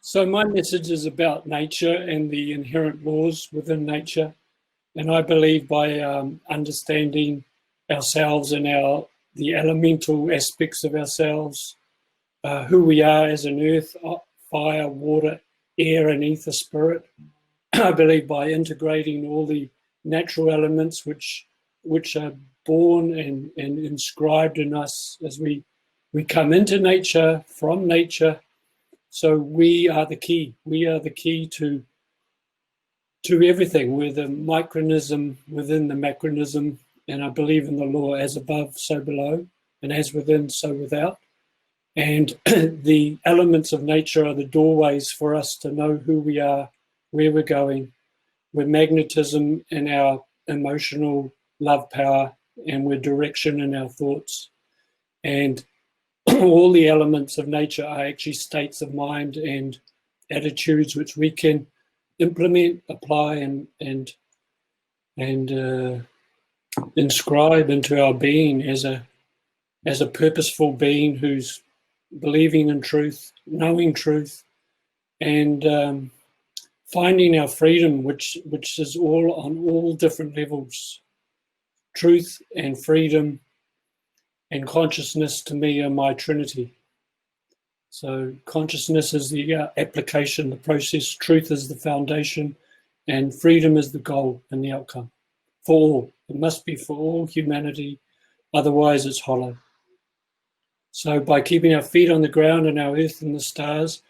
So my message is about nature and the inherent laws within nature. And I believe by understanding ourselves and the elemental aspects of ourselves, who we are as an earth, fire, water, air, and ether spirit. I believe by integrating all the natural elements which are born and inscribed in us as we come into nature, from nature. So we are the key. We are the key to everything. We're the micronism within the macronism, and I believe in the law as above, so below, and as within, so without. And the elements of nature are the doorways for us to know who we are, where we're going. We're magnetism in our emotional love power, and we're direction in our thoughts. And all the elements of nature are actually states of mind and attitudes which we can implement, apply, and inscribe into our being as a purposeful being who's believing in truth, knowing truth, and finding our freedom, which is all on all different levels. Truth and freedom and consciousness to me are my trinity. So consciousness is the application, the process. Truth is the foundation, and freedom is the goal and the outcome for all. It must be for all humanity, otherwise it's hollow. So by keeping our feet on the ground and our earth in the stars,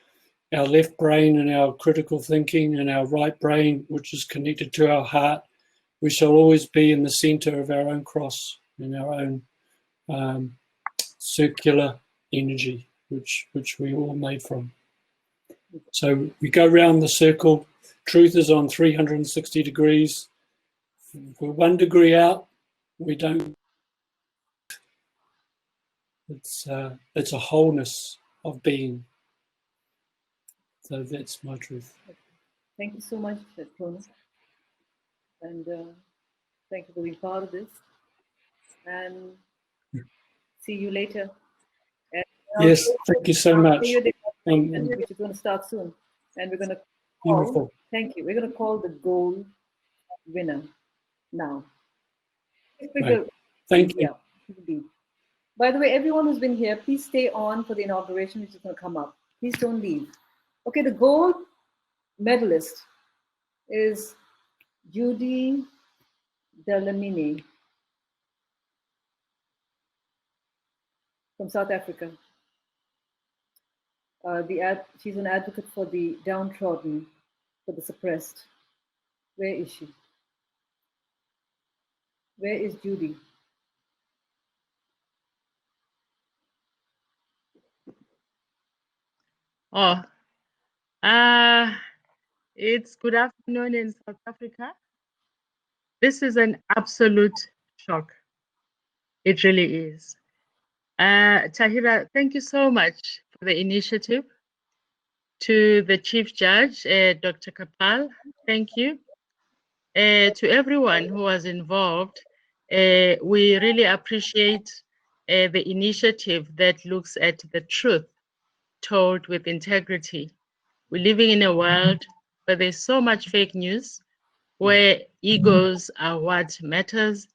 our left brain and our critical thinking and our right brain, which is connected to our heart, we shall always be in the center of our own cross and our own circular energy, which we all made from. So we go round the circle. Truth is on 360 degrees. If we're 1 degree out, we don't. It's a wholeness of being. So that's my truth. Thank you so much, Tony. And thank you for being part of this. And see you later. And yes, thank you so much. Which is going to start soon. And we're going to call, beautiful. Thank you. We're going to call the gold winner now. Right. Thank you. Yeah. By the way, everyone who's been here, please stay on for the inauguration, which is going to come up. Please don't leave. Okay, the gold medalist is Judy Delamini from South Africa. She's an advocate for the downtrodden, for the suppressed. Where is she? Where is Judy? Oh, it's good afternoon in South Africa. This is an absolute shock. It really is. Tahira, thank you so much for the initiative. To the Chief Judge, Dr. Kapal, thank you. To everyone who was involved, we really appreciate the initiative that looks at the truth told with integrity. We're living in a world where there's so much fake news, where egos are what matters,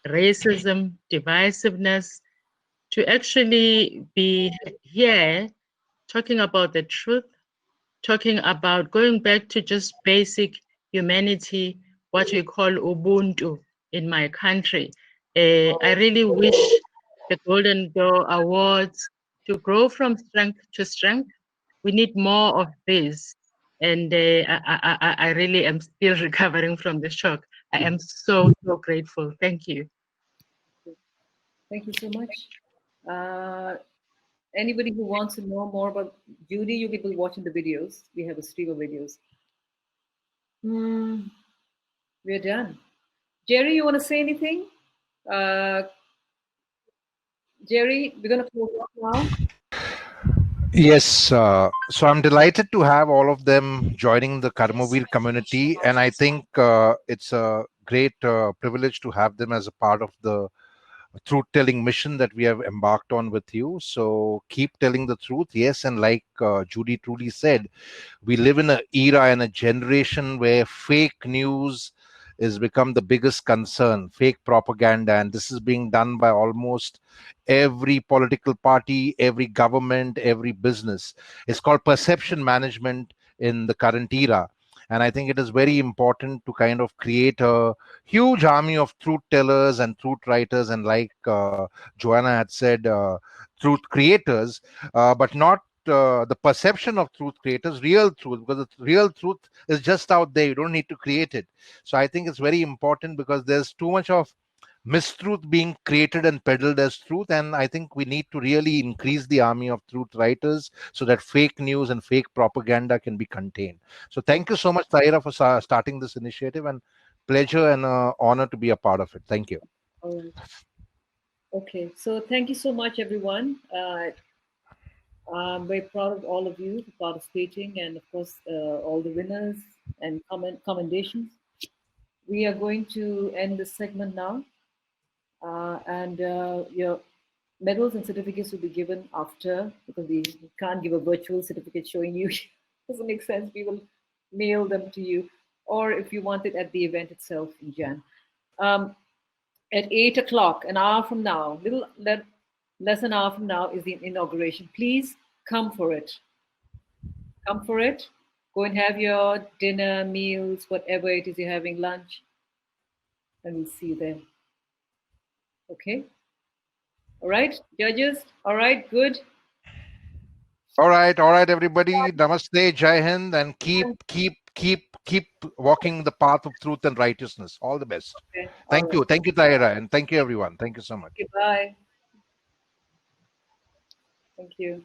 racism, divisiveness. To actually be here talking about the truth, talking about going back to just basic humanity, what we call Ubuntu in my country. I really wish the Golden Door Awards to grow from strength to strength. We need more of this. And I really am still recovering from the shock. I am so grateful. Thank you. Thank you so much. Anybody who wants to know more about Judy, you people watching the videos. We have a stream of videos. We're done. Jerry, you want to say anything? Jerry, we're going to close off now. Yes, so I'm delighted to have all of them joining the Karmavir community, and I think it's a great privilege to have them as a part of the truth-telling mission that we have embarked on with you. So keep telling the truth. Yes, and like Judy truly said, we live in an era and a generation where fake news has become the biggest concern, fake propaganda, and this is being done by almost every political party, every government, every business. It's called perception management in the current era. And I think it is very important to kind of create a huge army of truth tellers and truth writers, and like Joanna had said, truth creators, but not the perception of truth creators, real truth, because the real truth is just out there. You don't need to create it. So I think it's very important, because there's too much of mistruth being created and peddled as truth. And I think we need to really increase the army of truth writers so that fake news and fake propaganda can be contained. So thank you so much, Tahira, for starting this initiative, and pleasure and honor to be a part of it. Thank you. All right. Okay, so thank you so much, everyone. I'm very proud of all of you for participating, and of course, all the winners and commendations. We are going to end this segment now, and your medals and certificates will be given after, because we can't give a virtual certificate showing you. Doesn't make sense. We will mail them to you, or if you want it at the event itself in Jan. At 8 o'clock, an hour from now, less than an hour from now is the inauguration. Please come for it. Come for it. Go and have your dinner, meals, whatever it is you're having, lunch, and we'll see you there. Okay? All right, judges? All right, good. All right, everybody. Namaste, Jai Hind, and keep walking the path of truth and righteousness. All the best. Okay. Thank you, Tahira, and thank you, everyone. Thank you so much. Goodbye. Thank you.